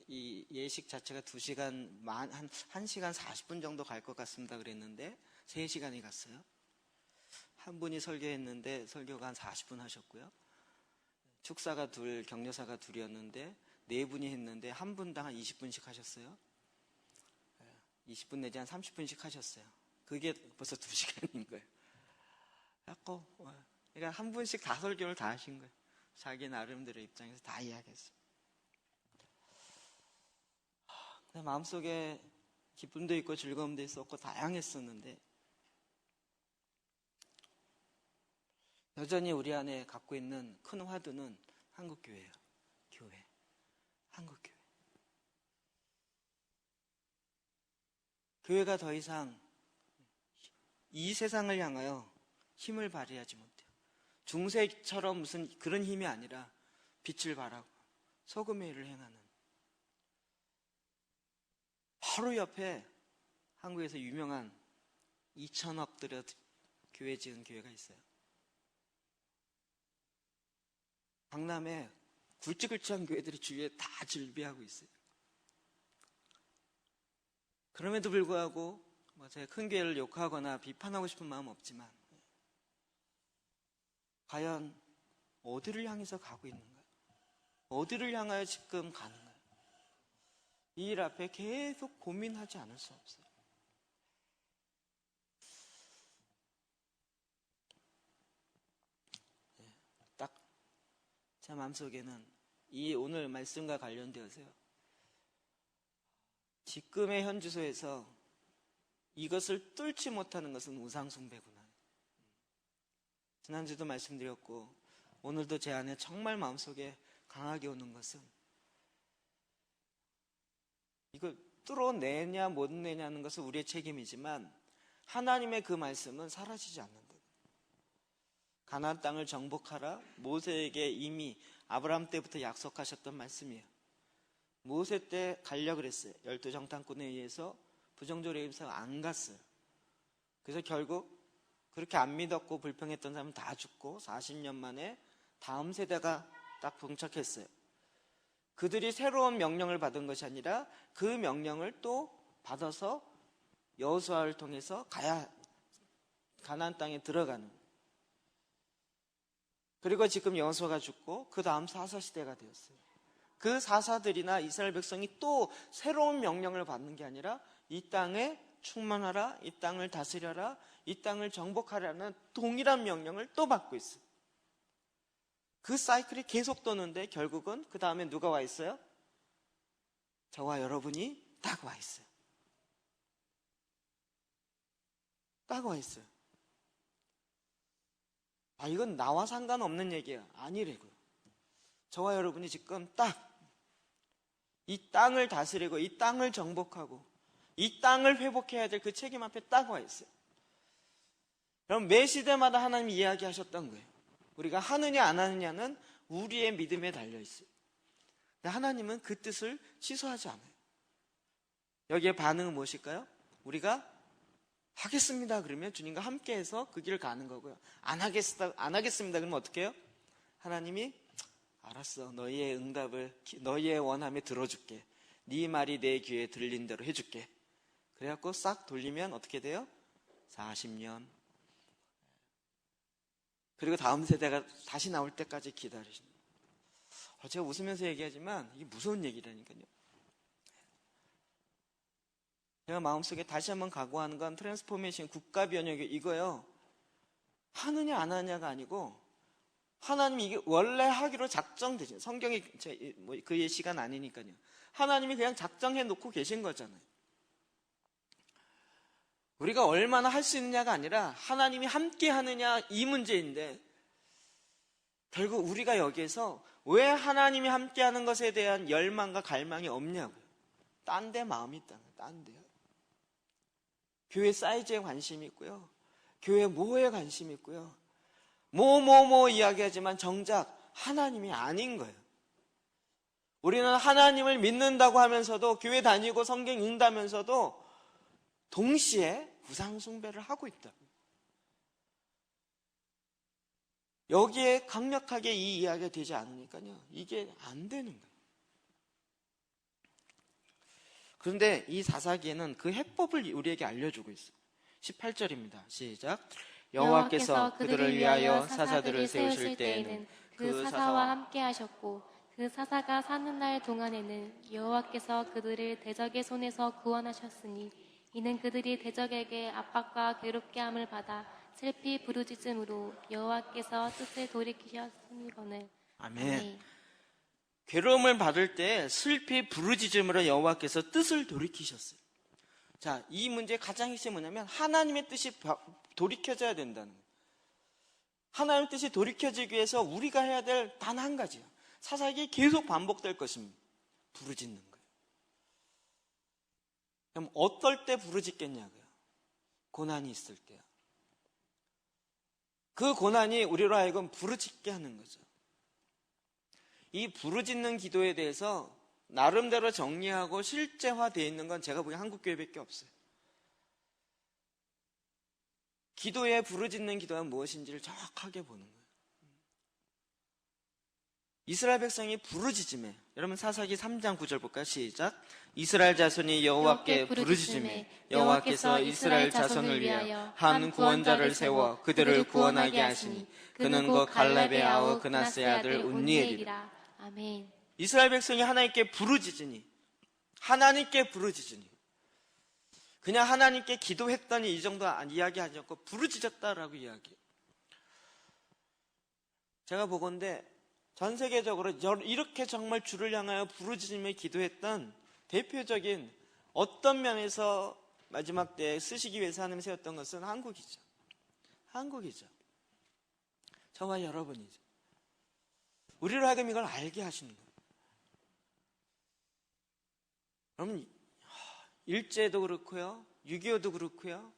이 예식 자체가 2시간, 한 1시간 40분 정도 갈 것 같습니다 그랬는데 3시간이 갔어요. 한 분이 설교했는데 설교가 한 40분 하셨고요. 축사가 둘, 격려사가 둘이었는데 4분이 했는데 한 분당 한 20분씩 하셨어요. 20분 내지 한 30분씩 하셨어요. 그게 벌써 2시간인 거예요. 그러니까 한 분씩 다 설교를 다 하신 거예요. 자기 나름대로 입장에서 다 이야기했어요. 마음속에 기쁨도 있고 즐거움도 있었고 다양했었는데 여전히 우리 안에 갖고 있는 큰 화두는 한국교회예요. 교회. 한국교회. 교회가 더 이상 이 세상을 향하여 힘을 발휘하지 못해요. 중세처럼 무슨 그런 힘이 아니라 빛을 발하고 소금의 일을 행하는, 바로 옆에 한국에서 유명한 2천억 들여 교회 지은 교회가 있어요. 강남에 굵직굵직한 교회들이 주위에 다 즐비하고 있어요. 그럼에도 불구하고 제가 큰 교회를 욕하거나 비판하고 싶은 마음 없지만 과연 어디를 향해서 가고 있는가요? 어디를 향하여 지금 가는가요? 이 일 앞에 계속 고민하지 않을 수 없어요. 딱 제 마음속에는 이 오늘 말씀과 관련되어서요, 지금의 현 주소에서 이것을 뚫지 못하는 것은 우상숭배구나. 지난주도 말씀드렸고 오늘도 제 안에 정말 마음속에 강하게 오는 것은 이걸 뚫어내냐 못 내냐는 것은 우리의 책임이지만 하나님의 그 말씀은 사라지지 않는다. 가나안 땅을 정복하라, 모세에게 이미 아브라함 때부터 약속하셨던 말씀이에요. 모세 때 가려고 그랬어요. 12정탐꾼에 의해서 부정적으로 해서 안 갔어요. 그래서 결국 그렇게 안 믿었고 불평했던 사람은 다 죽고 40년 만에 다음 세대가 딱 봉착했어요. 그들이 새로운 명령을 받은 것이 아니라 그 명령을 또 받아서 여호수아를 통해서 가야 가나안 땅에 들어가는. 그리고 지금 여호수아가 죽고 그 다음 사사시대가 되었어요. 그 사사들이나 이스라엘 백성이 또 새로운 명령을 받는 게 아니라 이 땅에 충만하라, 이 땅을 다스려라, 이 땅을 정복하라는 동일한 명령을 또 받고 있어요. 그 사이클이 계속 도는데 결국은 그 다음에 누가 와 있어요? 저와 여러분이 딱 와 있어요. 딱 와 있어요. 이건 나와 상관없는 얘기야. 아니래고요. 저와 여러분이 지금 딱 이 땅을 다스리고 이 땅을 정복하고 이 땅을 회복해야 될 그 책임 앞에 딱 와 있어요. 그럼 매 시대마다 하나님이 이야기하셨던 거예요. 우리가 하느냐 안 하느냐는 우리의 믿음에 달려 있어요. 근데 하나님은 그 뜻을 취소하지 않아요. 여기에 반응은 무엇일까요? 우리가 하겠습니다 그러면 주님과 함께해서 그 길을 가는 거고요. 안 하겠습니다 그러면 어떻게 해요? 하나님이 알았어, 너희의 응답을, 너희의 원함에 들어줄게. 네 말이 내 귀에 들린 대로 해줄게. 그래갖고 싹 돌리면 어떻게 돼요? 40년. 그리고 다음 세대가 다시 나올 때까지 기다리시는. 제가 웃으면서 얘기하지만 이게 무서운 얘기라니까요. 제가 마음속에 다시 한번 각오하는 건 트랜스포메이션 국가 변혁이 이거요. 하느냐 안 하느냐가 아니고 하나님이 이게 원래 하기로 작정되죠. 성경이 그의 시간 아니니까요. 하나님이 그냥 작정해 놓고 계신 거잖아요. 우리가 얼마나 할 수 있느냐가 아니라 하나님이 함께 하느냐 이 문제인데, 결국 우리가 여기에서 왜 하나님이 함께 하는 것에 대한 열망과 갈망이 없냐고요. 딴 데 마음이 있다는 거예요. 딴 데요. 교회 사이즈에 관심이 있고요. 교회 뭐에 관심이 있고요. 뭐 이야기하지만 정작 하나님이 아닌 거예요. 우리는 하나님을 믿는다고 하면서도, 교회 다니고 성경 읽는다면서도 동시에 우상 숭배를 하고 있다. 여기에 강력하게 이 이야기가 되지 않으니까요, 이게 안 되는 거예요. 그런데 이 사사기에는 그 해법을 우리에게 알려주고 있어요. 18절입니다. 시작. 여호와께서 그들을 위하여 사사들을 세우실 때에는 그 사사와 함께 하셨고, 그 사사가 사는 날 동안에는 여호와께서 그들을 대적의 손에서 구원하셨으니, 이는 그들이 대적에게 압박과 괴롭게 함을 받아 슬피 부르짖음으로 여호와께서 뜻을 돌이키셨으니거늘. 아멘. 괴로움을 받을 때 슬피 부르짖음으로 여호와께서 뜻을 돌이키셨어요. 자, 이 문제의 가장 핵심이 뭐냐면 하나님의 뜻이 돌이켜져야 된다는 거예요. 하나님의 뜻이 돌이켜지기 위해서 우리가 해야 될 단 한 가지예요. 사사기에 계속 반복될 것입니다. 부르짖는 거예요. 그럼 어떨 때 부르짖겠냐고요? 고난이 있을 때요. 그 고난이 우리로 하여금 부르짖게 하는 거죠. 이 부르짖는 기도에 대해서 나름대로 정리하고 실제화되어 있는 건 제가 보기엔 한국교회밖에 없어요. 기도에 부르짖는 기도가 무엇인지를 정확하게 보는 거예요. 이스라엘 백성이 부르짖음에, 여러분 사사기 3장 9절 볼까요? 시작. 이스라엘 자손이 여호와께 부르짖음에 여호와께서 이스라엘 자손을 위하여 한 구원자를 세워 그들을 구원하게 하시니 그는 곧 갈렙의 아우 그나스의 아들 운니엘이라. 아멘. 이스라엘 백성이 하나님께 부르짖으니, 하나님께 부르짖으니, 그냥 하나님께 기도했더니 이 정도 이야기하지 않고 부르짖었다라고 이야기해요. 제가 보건대 전 세계적으로 이렇게 정말 주를 향하여 부르짖으며 기도했던 대표적인 어떤 면에서 마지막 때 쓰시기 위해서 하나님이 세웠던 것은 한국이죠. 한국이죠. 저와 여러분이죠. 우리로 하여금 이걸 알게 하시는 거예요. 여러분, 일제도 그렇고요, 6.25도 그렇고요,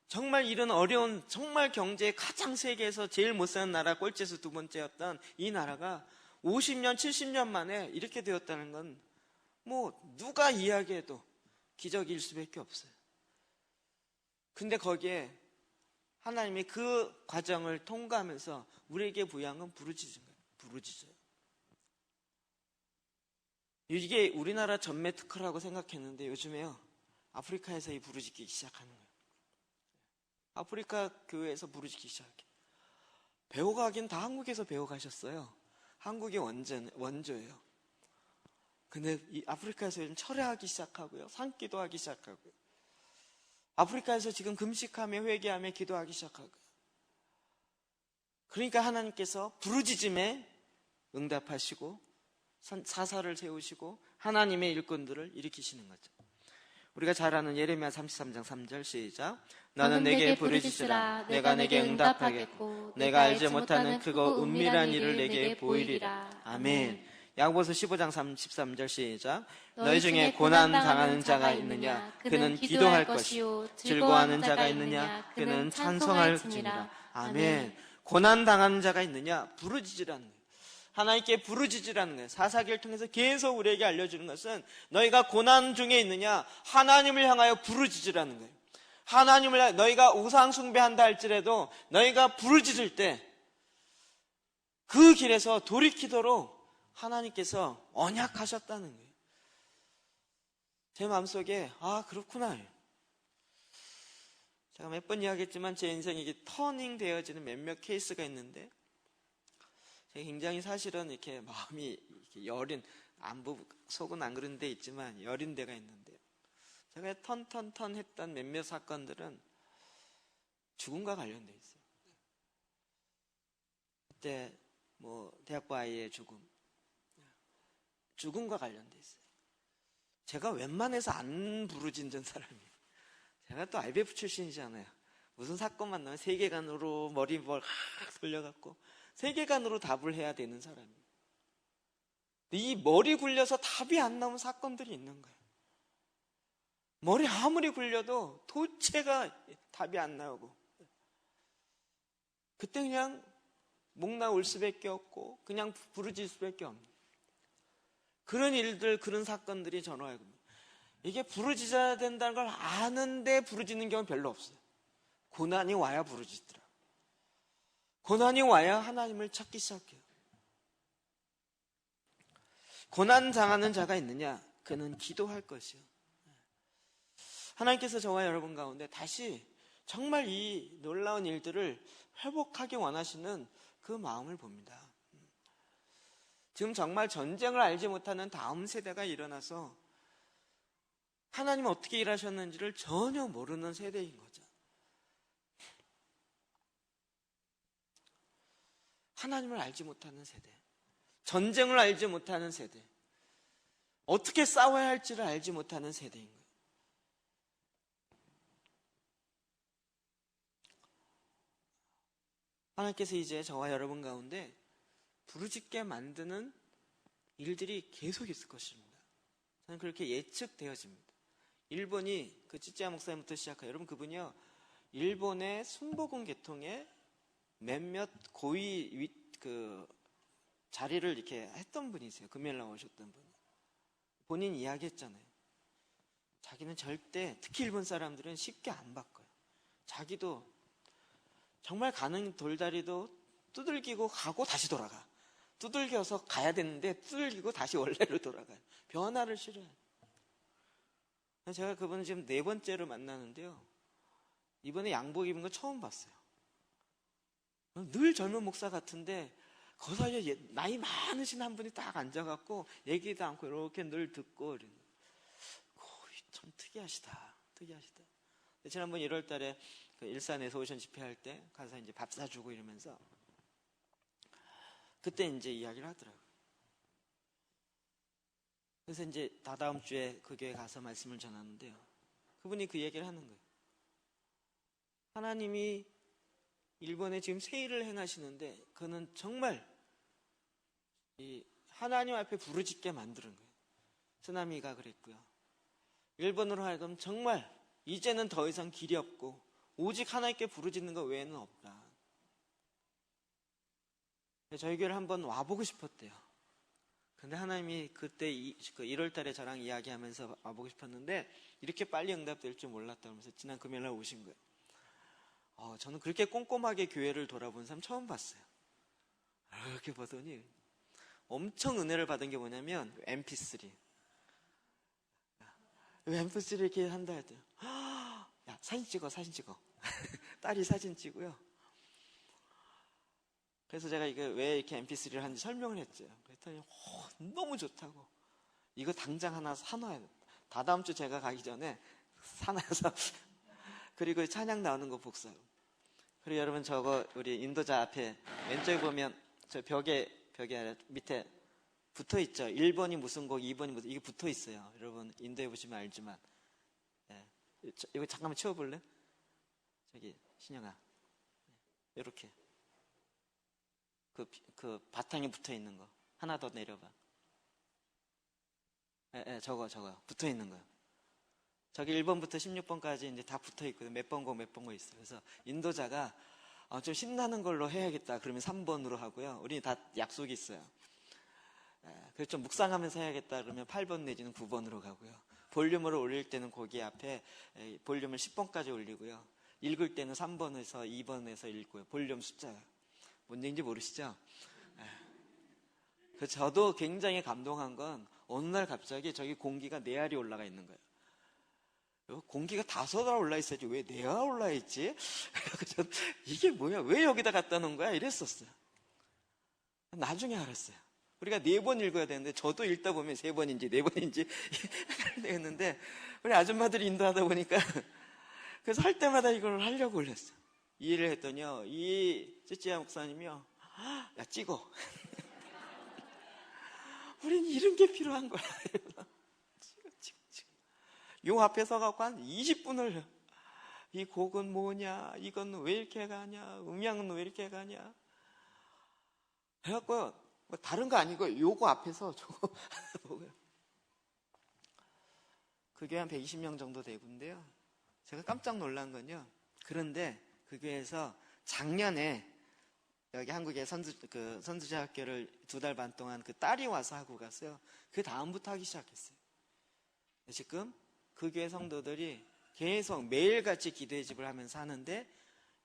정말 이런 어려운, 정말 경제에 가장 세계에서 제일 못 사는 나라, 꼴찌에서 두 번째였던 이 나라가 50년, 70년 만에 이렇게 되었다는 건 뭐 누가 이야기해도 기적일 수밖에 없어요. 근데 거기에 하나님이 그 과정을 통과하면서 우리에게 부여한 건 부르짖은 거예요. 부르짖어요. 이게 우리나라 전매 특허라고 생각했는데 요즘에요, 아프리카에서 이 부르짖기 시작하는 거예요. 아프리카 교회에서 부르짖기 시작해. 배워가긴 다 한국에서 배워가셨어요. 한국의 원조예요. 근데 이 아프리카에서 요즘 철회하기 시작하고요, 산기도 하기 시작하고요, 아프리카에서 지금 금식하며 회개하며 기도하기 시작하고요. 그러니까 하나님께서 부르짖음에 응답하시고 사사를 세우시고 하나님의 일꾼들을 일으키시는 거죠. 우리가 잘 아는 예레미야 33장 3절 시작. 너는 내게 부르짖으라. 내가 내게 응답하겠고 내가 알지 못하는 크고 은밀한 일을 내게 보이리라. 아멘. 야고보서 15장 33절 시작. 너희 중에 고난 당하는 자가 있느냐? 그는 기도할 것이요. 즐거워하는 자가 있느냐? 그는 찬송할지니라. 아멘. 고난 당하는 자가 있느냐? 부르짖으라는 거예요. 하나님께 부르짖으라는 거예요. 사사기를 통해서 계속 우리에게 알려주는 것은 너희가 고난 중에 있느냐? 하나님을 향하여 부르짖으라는 거예요. 하나님을, 너희가 우상 숭배한다 할지라도 너희가 부르짖을 때 그 길에서 돌이키도록 하나님께서 언약하셨다는 거예요. 제 마음속에 그렇구나. 제가 몇 번 이야기했지만 제 인생이 이게 터닝 되어지는 몇몇 케이스가 있는데, 제가 굉장히 사실은 이렇게 마음이 이렇게 여린, 속은 안 그런 데 있지만 여린 데가 있는데, 제가 턴 했던 몇몇 사건들은 죽음과 관련돼 있어요. 그때 대학부 아이의 죽음과 관련돼 있어요. 제가 웬만해서 안 부르짖는 사람이에요. 제가 또 IBF 출신이잖아요. 무슨 사건만 나면 세계관으로 머리 돌려갖고 세계관으로 답을 해야 되는 사람이에요. 이 머리 굴려서 답이 안 나오는 사건들이 있는 거예요. 머리 아무리 굴려도 도체가 답이 안 나오고, 그때 그냥 목나올 수밖에 없고 그냥 부르짖을 수밖에 없는 그런 일들, 그런 사건들이 전화해요. 이게 부르짖어야 된다는 걸 아는데 부르짖는 경우는 별로 없어요. 고난이 와야 부르짖더라. 고난이 와야 하나님을 찾기 시작해요. 고난 당하는 자가 있느냐? 그는 기도할 것이요. 하나님께서 저와 여러분 가운데 다시 정말 이 놀라운 일들을 회복하기 원하시는 그 마음을 봅니다. 지금 정말 전쟁을 알지 못하는 다음 세대가 일어나서 하나님은 어떻게 일하셨는지를 전혀 모르는 세대인 거죠. 하나님을 알지 못하는 세대, 전쟁을 알지 못하는 세대, 어떻게 싸워야 할지를 알지 못하는 세대인 거예요. 하나님께서 이제 저와 여러분 가운데 부르짖게 만드는 일들이 계속 있을 것입니다. 저는 그렇게 예측되어집니다. 일본이 그 찌찌야 목사님부터 시작해요. 여러분, 그분이요, 일본의 순복음 계통의 몇몇 고위 자리를 이렇게 했던 분이세요. 금요일 나오셨던 분. 본인 이야기했잖아요. 자기는 절대, 특히 일본 사람들은 쉽게 안 바꿔요. 자기도 정말 가는 돌다리도 두들기고 가고 다시 돌아가. 두들겨서 가야 되는데 두들기고 다시 원래로 돌아가요. 변화를 싫어해요. 제가 그분을 지금 4번째로 만나는데요, 이번에 양복 입은 거 처음 봤어요. 늘 젊은 목사 같은데 그 사이에 나이 많으신 한 분이 딱 앉아갖고 얘기도 않고 이렇게 늘 듣고, 참 특이하시다. 지난번 1월 달에 그 일산에서 오션 집회할 때 가서 이제 밥 사주고 이러면서 그때 이제 이야기를 하더라고요. 그래서 이제 다다음 주에 그 교회 가서 말씀을 전하는데요, 그분이 그 얘기를 하는 거예요. 하나님이 일본에 지금 새 일을 행하시는데 그는 정말 이 하나님 앞에 부르짖게 만드는 거예요. 쓰나미가 그랬고요. 일본으로 하여금 정말 이제는 더 이상 길이 없고 오직 하나님께 부르짖는 것 외에는 없다. 저희 교회를 한번 와보고 싶었대요. 근데 하나님이 그때 1월 달에 저랑 이야기하면서 와보고 싶었는데 이렇게 빨리 응답될 줄 몰랐다면서 지난 금요일 날 오신 거예요. 저는 그렇게 꼼꼼하게 교회를 돌아본 사람 처음 봤어요. 이렇게 보더니 엄청 은혜를 받은 게 뭐냐면 MP3. MP3 이렇게 한다 했더니 야, 사진 찍어. 딸이 사진 찍고요. 그래서 제가 이게 왜 이렇게 MP3를 하는지 설명을 했죠. 그랬더니 너무 좋다고. 이거 당장 하나 사놔야 돼. 다다음 주 제가 가기 전에 사놔서 그리고 찬양 나오는 거 복사하고. 그리고 여러분, 저거 우리 인도자 앞에 왼쪽에 보면 저 벽에 밑에 붙어 있죠. 1번이 무슨 곡, 2번이 무슨, 이게 붙어 있어요. 여러분 인도에 보시면 알지만. 네. 이거 잠깐만 치워볼래? 저기 신영아, 이렇게 그 바탕에 붙어 있는 거 하나 더 내려봐. 저거 붙어 있는 거요. 저기 1번부터 16번까지 이제 다 붙어 있거든요. 몇 번 거 있어요. 그래서 인도자가 좀 신나는 걸로 해야겠다 그러면 3번으로 하고요. 우리 다 약속이 있어요. 그래서 좀 묵상하면서 해야겠다 그러면 8번 내지는 9번으로 가고요. 볼륨을 올릴 때는 거기 앞에 볼륨을 10번까지 올리고요. 읽을 때는 3번에서 2번에서 읽고요. 볼륨 숫자가 뭔 얘기인지 모르시죠? 그래서 저도 굉장히 감동한 건 어느 날 갑자기 저기 공기가 4알이 올라가 있는 거예요. 공기가 5알 올라 있어야지 왜 4알 올라 있지? 이게 뭐야? 왜 여기다 갖다 놓은 거야? 이랬었어요. 나중에 알았어요. 우리가 4번 읽어야 되는데 저도 읽다 보면 3번인지 4번인지 했는데 우리 아줌마들이 인도하다 보니까 그래서 할 때마다 이걸 하려고 올렸어요. 이해를 했더니요, 이 찌찌야 목사님이요, 야, 찍어. 우린 이런 게 필요한 거야. 찍어. 요 앞에 서갖고 한 20분을 이 곡은 뭐냐, 이건 왜 이렇게 가냐, 음향은 왜 이렇게 가냐. 그래갖고 뭐 다른 거 아니고 요거 앞에서 저거 보고요. 그 교회 한 120명 정도 되고인데요. 제가 깜짝 놀란 건요. 그런데 그 교회에서 작년에 여기 한국의 선두제학교를 2달 반 동안 그 딸이 와서 하고 갔어요. 그 다음부터 하기 시작했어요. 지금 그 교회 성도들이 계속 매일같이 기도의 집을 하면서 하는데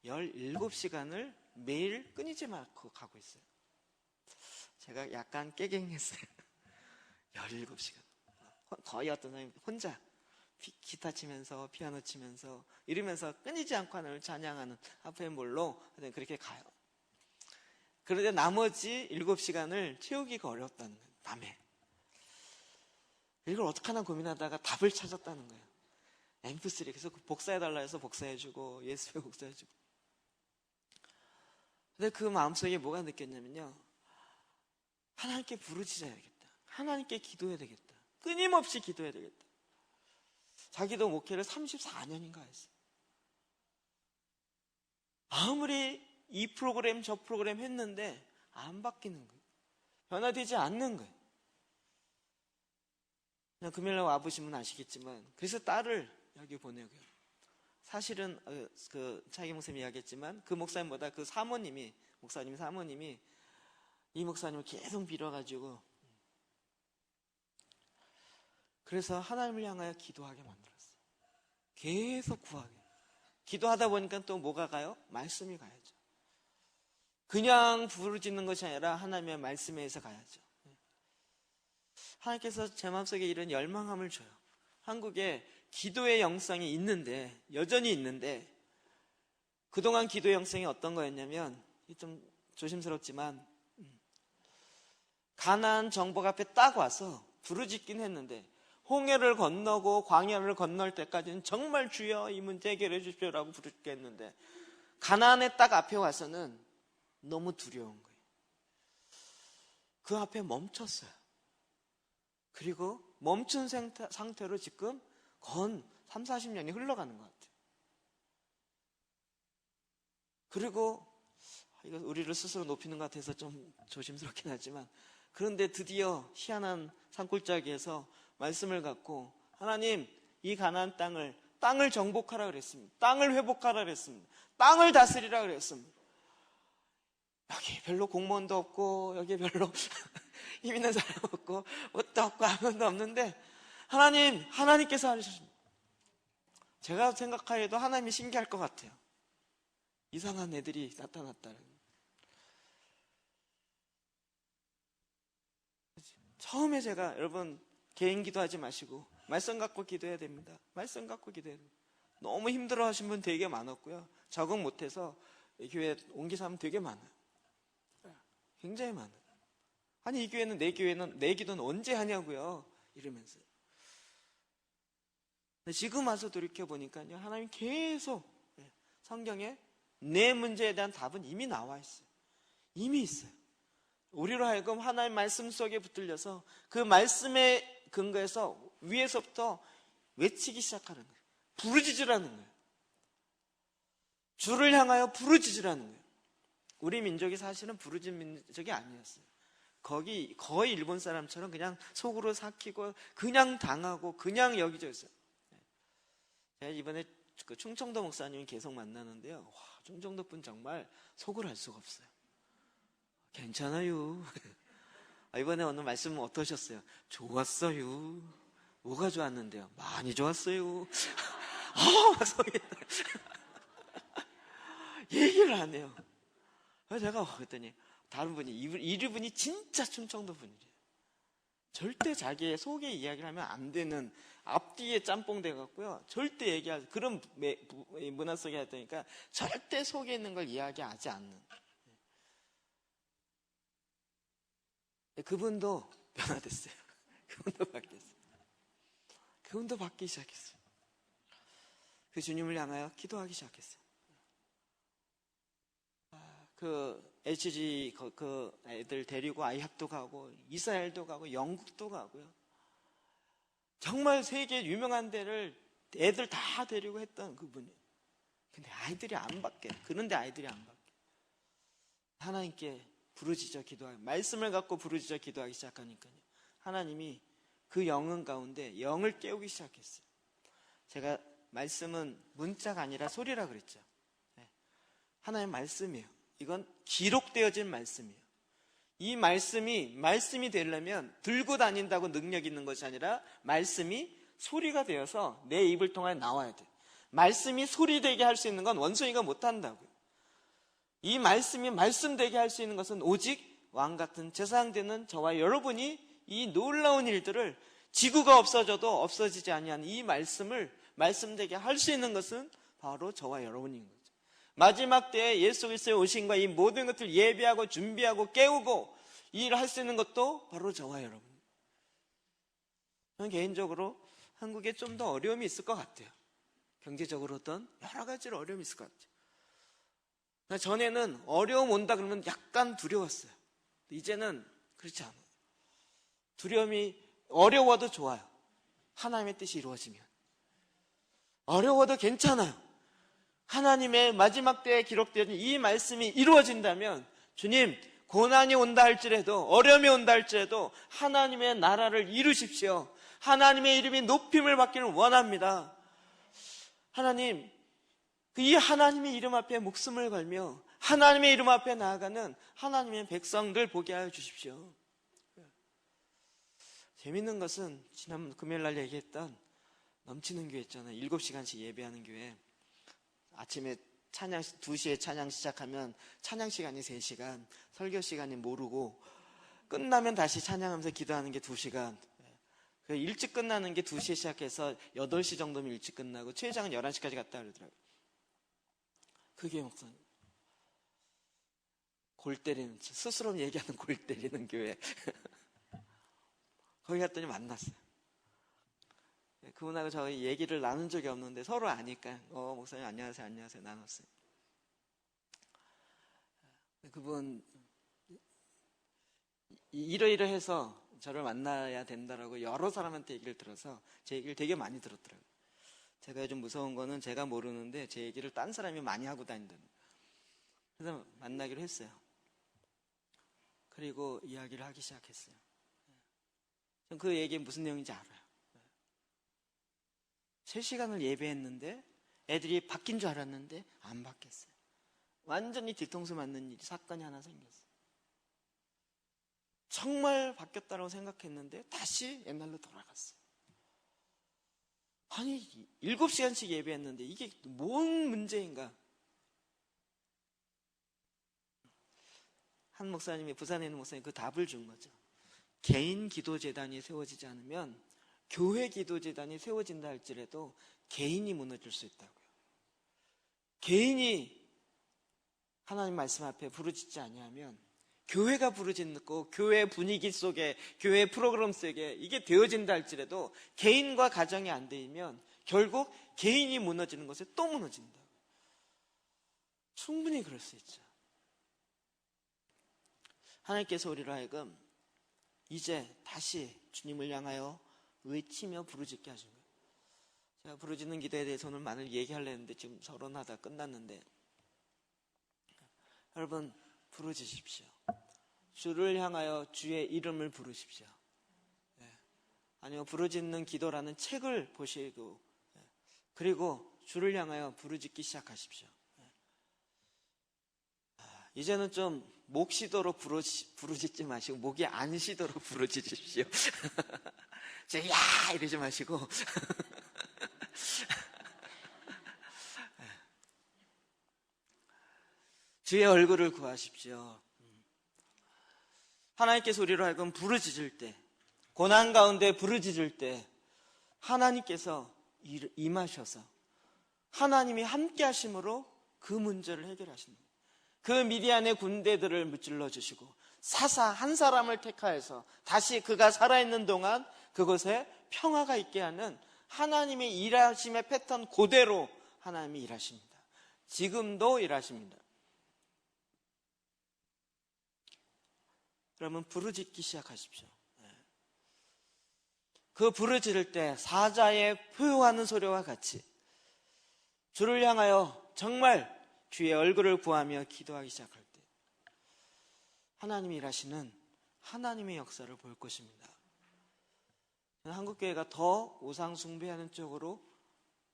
17시간을 매일 끊이지 않고 가고 있어요. 제가 약간 깨갱했어요. 17시간. 거의 어떤 사람이 혼자 기타 치면서 피아노 치면서 이러면서 끊이지 않고 하나님을 찬양하는 하프앤볼로 그렇게 가요. 그런데 나머지 7시간을 채우기가 어렵다는 거예요. 밤에. 이걸 어떻게 하나 고민하다가 답을 찾았다는 거예요. MP3. 그래서 복사해달라 해서 복사해주고 예수에 복사해주고. 근데 그 마음속에 뭐가 느꼈냐면요. 하나님께 부르짖어야겠다. 하나님께 기도해야 되겠다. 끊임없이 기도해야 되겠다. 자기도 목회를 34년인가 했어요. 아무리 이 프로그램 저 프로그램 했는데 안 바뀌는 거예요. 변화되지 않는 거예요. 그냥 금요일날 와보시면 아시겠지만 그래서 딸을 여기 보내고요. 사실은 그 차기 목사님이 이야기했지만 그 목사님보다 그 사모님이 이 목사님을 계속 빌어가지고 그래서 하나님을 향하여 기도하게 만들었어요. 계속 구하게. 기도하다 보니까 또 뭐가 가요? 말씀이 가야죠. 그냥 부르짖는 것이 아니라 하나님의 말씀에 의해서 가야죠. 하나님께서 제 마음속에 이런 열망함을 줘요. 한국에 기도의 영성이 있는데, 여전히 있는데, 그동안 기도의 영성이 어떤 거였냐면, 좀 조심스럽지만, 가나안 정복 앞에 딱 와서 부르짖긴 했는데, 홍해를 건너고 광야를 건널 때까지는 정말 주여 이 문제 해결해 주십시오라고 부르짖겠는데, 가나안에 딱 앞에 와서는 너무 두려운 거예요. 그 앞에 멈췄어요. 그리고 멈춘 상태로 지금 건 3, 40년이 흘러가는 것 같아요. 그리고 이거 우리를 스스로 높이는 것 같아서 좀 조심스럽긴 하지만 그런데 드디어 희한한 산골짜기에서 말씀을 갖고 하나님 이 가나안 땅을 정복하라 그랬습니다. 땅을 회복하라 그랬습니다. 땅을 다스리라 그랬습니다. 여기 별로 공무원도 없고 여기 별로 힘 있는 사람 없고 옷도 없고 아무도 없는데 하나님께서 하셨습니다. 제가 생각하기에도 하나님이 신기할 것 같아요. 이상한 애들이 나타났다는. 처음에 제가 여러분 개인 기도하지 마시고 말씀 갖고 기도해야 됩니다. 말씀 갖고 기도해야 됩니다. 너무 힘들어하신 분 되게 많았고요. 적응 못해서 이 교회 온 기사람 되게 많아요. 굉장히 많아요. 아니 이 교회는 내 기도는 언제 하냐고요. 이러면서. 지금 와서 돌이켜보니까요. 하나님 계속 성경에 내 문제에 대한 답은 이미 나와 있어요. 이미 있어요. 우리로 하여금 하나님 말씀 속에 붙들려서 그 말씀에 근거해서 위에서부터 외치기 시작하는 거예요. 부르짖으라는 거예요. 주를 향하여 부르짖으라는 거예요. 우리 민족이 사실은 부르짖는 민족이 아니었어요. 거의 일본 사람처럼 그냥 속으로 삭히고 그냥 당하고 그냥 여기저기서. 제가 이번에 그 충청도 목사님이 계속 만나는데요. 와, 충청도 분 정말 속을 알 수가 없어요. 괜찮아요. 이번에 오늘 말씀은 어떠셨어요? 좋았어요. 뭐가 좋았는데요? 많이 좋았어요. 막 속이 얘기를 안 해요. 그래서 제가 그랬더니 다른 분이 이분이 진짜 충청도 분이래요. 절대 자기의 속에 이야기를 하면 안 되는 앞뒤에 짬뽕 돼갖고요. 절대 얘기하지. 그런 문화 속에 하다니까 절대 속에 있는 걸 이야기하지 않는. 그분도 변화됐어요. 그분도 바뀌었어요. 그분도 바뀌기 시작했어요. 그 주님을 향하여 기도하기 시작했어요. HG 그 애들 데리고 아이학도 가고 이스라엘도 가고 영국도 가고요. 정말 세계 유명한 데를 애들 다 데리고 했던 그분이. 근데 아이들이 안 받게. 그런데 아이들이 안 받게. 하나님께 부르짖어 기도하기, 말씀을 갖고 부르짖어 기도하기 시작하니까요. 하나님이 그 영혼 가운데 영을 깨우기 시작했어요. 제가 말씀은 문자가 아니라 소리라 그랬죠. 하나님의 말씀이에요. 이건 기록되어진 말씀이에요. 이 말씀이 되려면 들고 다닌다고 능력 있는 것이 아니라 말씀이 소리가 되어서 내 입을 통해 나와야 돼. 말씀이 소리 되게 할 수 있는 건 원숭이가 못한다고요. 이 말씀이 말씀 되게 할 수 있는 것은 오직 왕 같은 제사장되는 저와 여러분이 이 놀라운 일들을 지구가 없어져도 없어지지 아니하는 이 말씀을 말씀되게 할 수 있는 것은 바로 저와 여러분인 거죠. 마지막 때에 예수 그리스도의 오심과 이 모든 것을 예비하고 준비하고 깨우고 이 일을 할 수 있는 것도 바로 저와 여러분. 저는 개인적으로 한국에 좀 더 어려움이 있을 것 같아요. 경제적으로 어떤 여러 가지로 어려움이 있을 것 같아요. 전에는 어려움 온다 그러면 약간 두려웠어요. 이제는 그렇지 않아요. 두려움이 어려워도 좋아요. 하나님의 뜻이 이루어지면. 어려워도 괜찮아요. 하나님의 마지막 때에 기록되어진 이 말씀이 이루어진다면 주님 고난이 온다 할지라도 어려움이 온다 할지라도 하나님의 나라를 이루십시오. 하나님의 이름이 높임을 받기를 원합니다. 하나님, 이 하나님의 이름 앞에 목숨을 걸며 하나님의 이름 앞에 나아가는 하나님의 백성들 보게 하여 주십시오. 재밌는 것은 지난 금요일날 얘기했던 넘치는 교회 있잖아요. 7시간씩 예배하는 교회. 아침에 찬양 2시에 찬양 시작하면 찬양 시간이 3시간, 설교 시간이 모르고 끝나면 다시 찬양하면서 기도하는 게 2시간. 일찍 끝나는 게 2시에 시작해서 8시 정도면 일찍 끝나고 최장은 11시까지 갔다 그러더라고요. 그게 목사님. 골 때리는, 스스로 얘기하는 골 때리는 교회. 거기 갔더니 만났어요. 그분하고 저희 얘기를 나눈 적이 없는데 서로 아니까 목사님 안녕하세요 안녕하세요 나눴어요. 그분 이러이러해서 저를 만나야 된다라고 여러 사람한테 얘기를 들어서 제 얘기를 되게 많이 들었더라고요. 제가 요즘 무서운 거는 제가 모르는데 제 얘기를 딴 사람이 많이 하고 다닌다는. 그래서 만나기로 했어요. 그리고 이야기를 하기 시작했어요. 전 그 얘기 무슨 내용인지 알아요. 3시간을 예배했는데 애들이 바뀐 줄 알았는데 안 바뀌었어요. 완전히 뒤통수 맞는 일이 사건이 하나 생겼어요. 정말 바뀌었다고 생각했는데 다시 옛날로 돌아갔어요. 아니 7시간씩 예배했는데 이게 뭔 문제인가. 한 목사님이 부산에 있는 목사님이 그 답을 준 거죠. 개인 기도재단이 세워지지 않으면 교회 기도재단이 세워진다 할지라도 개인이 무너질 수 있다고요. 개인이 하나님 말씀 앞에 부르짖지 아니하면 교회가 부르짖고 교회 분위기 속에 교회 프로그램 속에 이게 되어진다 할지라도 개인과 가정이 안 되면 결국 개인이 무너지는 것에 또 무너진다. 충분히 그럴 수 있죠. 하나님께서 우리로 하여금 이제 다시 주님을 향하여 외치며 부르짖게 하신 거예요. 제가 부르짖는 기도에 대해서 오늘 많이 얘기하려고 했는데 지금 서론하다 끝났는데 여러분 부르짖으십시오. 주를 향하여 주의 이름을 부르십시오. 아니면 부르짖는 기도라는 책을 보시고 그리고 주를 향하여 부르짖기 시작하십시오. 이제는 좀 목 쉬도록 부르짖지 마시고 목이 안 쉬도록 부르짖으십시오. 야 이러지 마시고 주의 얼굴을 구하십시오. 하나님께서 우리로 하여금 부르짖을 때, 고난 가운데 부르짖을 때 하나님께서 임하셔서 하나님이 함께 하심으로 그 문제를 해결하십니다. 그 미디안의 군대들을 무찔러 주시고 사사 한 사람을 택하여서 다시 그가 살아있는 동안 그곳에 평화가 있게 하는 하나님의 일하심의 패턴 그대로 하나님이 일하십니다. 지금도 일하십니다. 그러면 부르짖기 시작하십시오. 그 부르짖을 때 사자의 포효하는 소리와 같이 주를 향하여 정말 주의 얼굴을 구하며 기도하기 시작할 때 하나님이 일하시는 하나님의 역사를 볼 것입니다. 한국교회가 더 우상 숭배하는 쪽으로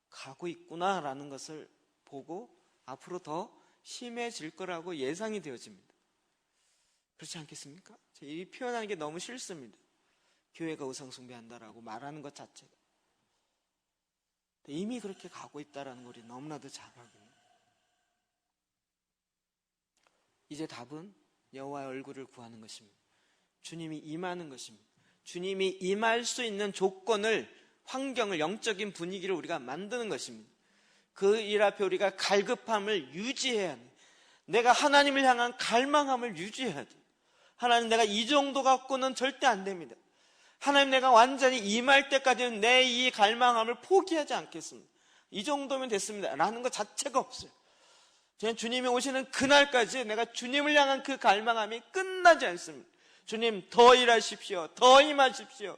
가고 있구나라는 것을 보고 앞으로 더 심해질 거라고 예상이 되어집니다. 그렇지 않겠습니까? 이 표현하는 게 너무 싫습니다. 교회가 우상 숭배한다라고 말하는 것 자체가. 이미 그렇게 가고 있다는 걸 너무나도 잘 알고. 이제 답은 여호와의 얼굴을 구하는 것입니다. 주님이 임하는 것입니다. 주님이 임할 수 있는 조건을, 환경을, 영적인 분위기를 우리가 만드는 것입니다. 그 일 앞에 우리가 갈급함을 유지해야 돼. 내가 하나님을 향한 갈망함을 유지해야 돼. 하나님, 내가 이 정도 갖고는 절대 안 됩니다. 하나님, 내가 완전히 임할 때까지는 내 이 갈망함을 포기하지 않겠습니다. 이 정도면 됐습니다 라는 것 자체가 없어요. 주님이 오시는 그날까지 내가 주님을 향한 그 갈망함이 끝나지 않습니다. 주님, 더 일하십시오. 더 임하십시오.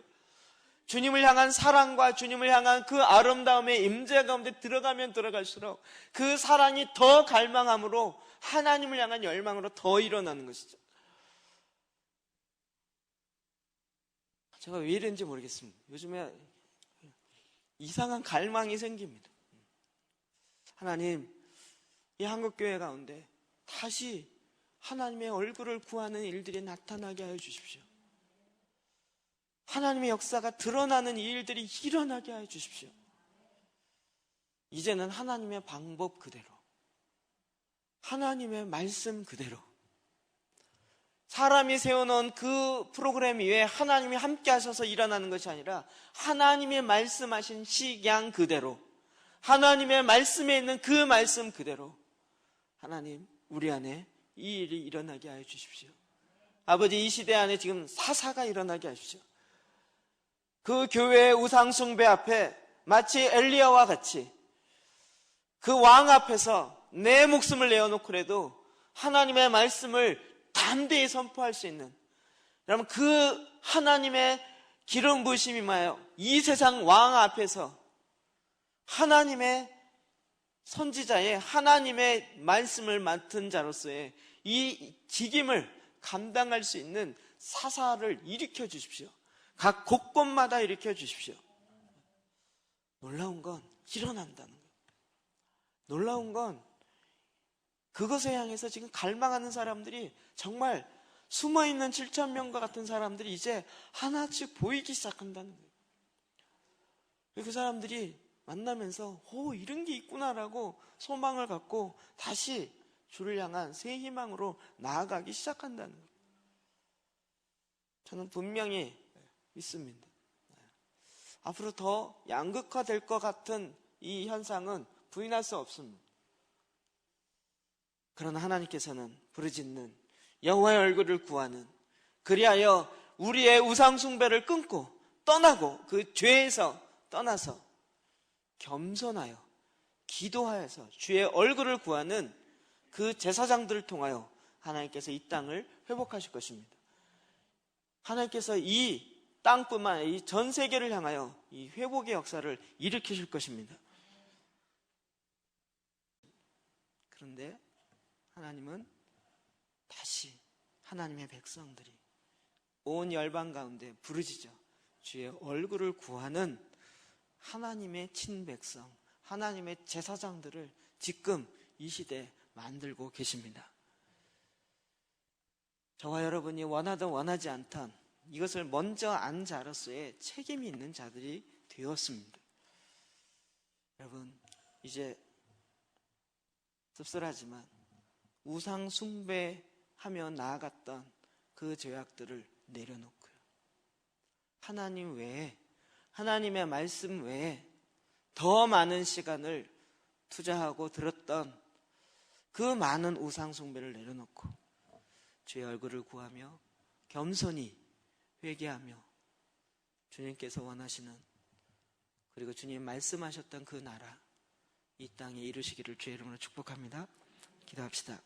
주님을 향한 사랑과 주님을 향한 그 아름다움의 임재 가운데 들어가면 들어갈수록 그 사랑이 더 갈망함으로 하나님을 향한 열망으로 더 일어나는 것이죠. 제가 왜 이런지 모르겠습니다. 요즘에 이상한 갈망이 생깁니다. 하나님, 이 한국교회 가운데 다시 하나님의 얼굴을 구하는 일들이 나타나게 하여 주십시오. 하나님의 역사가 드러나는 이 일들이 일어나게 하여 주십시오. 이제는 하나님의 방법 그대로, 하나님의 말씀 그대로, 사람이 세워놓은 그 프로그램 위에 하나님이 함께 하셔서 일어나는 것이 아니라 하나님의 말씀하신 식양 그대로, 하나님의 말씀에 있는 그 말씀 그대로 하나님, 우리 안에 이 일이 일어나게 하여 주십시오. 아버지, 이 시대 안에 지금 사사가 일어나게 하십시오. 그 교회의 우상 숭배 앞에 마치 엘리야와 같이 그 왕 앞에서 내 목숨을 내어놓고라도 하나님의 말씀을 담대히 선포할 수 있는, 여러분, 그 하나님의 기름 부으심이 임하여 이 세상 왕 앞에서 하나님의 선지자의, 하나님의 말씀을 맡은 자로서의 이 직임을 감당할 수 있는 사사를 일으켜 주십시오. 각 곳곳마다 일으켜 주십시오. 놀라운 건 일어난다는 거예요. 놀라운 건 그것에 향해서 지금 갈망하는 사람들이, 정말 숨어있는 7,000명과 같은 사람들이 이제 하나씩 보이기 시작한다는 거예요. 그 사람들이 만나면서 이런 게 있구나라고 소망을 갖고 다시 주를 향한 새 희망으로 나아가기 시작한다는 거예요. 저는 분명히 믿습니다. 앞으로 더 양극화될 것 같은 이 현상은 부인할 수 없습니다. 그러나 하나님께서는 부르짖는, 여호와의 얼굴을 구하는, 그리하여 우리의 우상 숭배를 끊고 떠나고 그 죄에서 떠나서 겸손하여 기도하여서 주의 얼굴을 구하는 그 제사장들을 통하여 하나님께서 이 땅을 회복하실 것입니다. 하나님께서 이 땅뿐만 아니라 이 전 세계를 향하여 이 회복의 역사를 일으키실 것입니다. 그런데 하나님은 다시 하나님의 백성들이 온 열방 가운데 부르짖어 주의 얼굴을 구하는 하나님의 친백성, 하나님의 제사장들을 지금 이 시대에 만들고 계십니다. 저와 여러분이 원하든 원하지 않든 이것을 먼저 안 자로서의 책임이 있는 자들이 되었습니다. 여러분, 이제 씁쓸하지만 우상 숭배하며 나아갔던 그 죄악들을 내려놓고요, 하나님 외에, 하나님의 말씀 외에 더 많은 시간을 투자하고 들었던 그 많은 우상 숭배를 내려놓고 주의 얼굴을 구하며 겸손히 회개하며 주님께서 원하시는, 그리고 주님 말씀하셨던 그 나라 이 땅에 이루시기를 주의 이름으로 축복합니다. 기도합시다.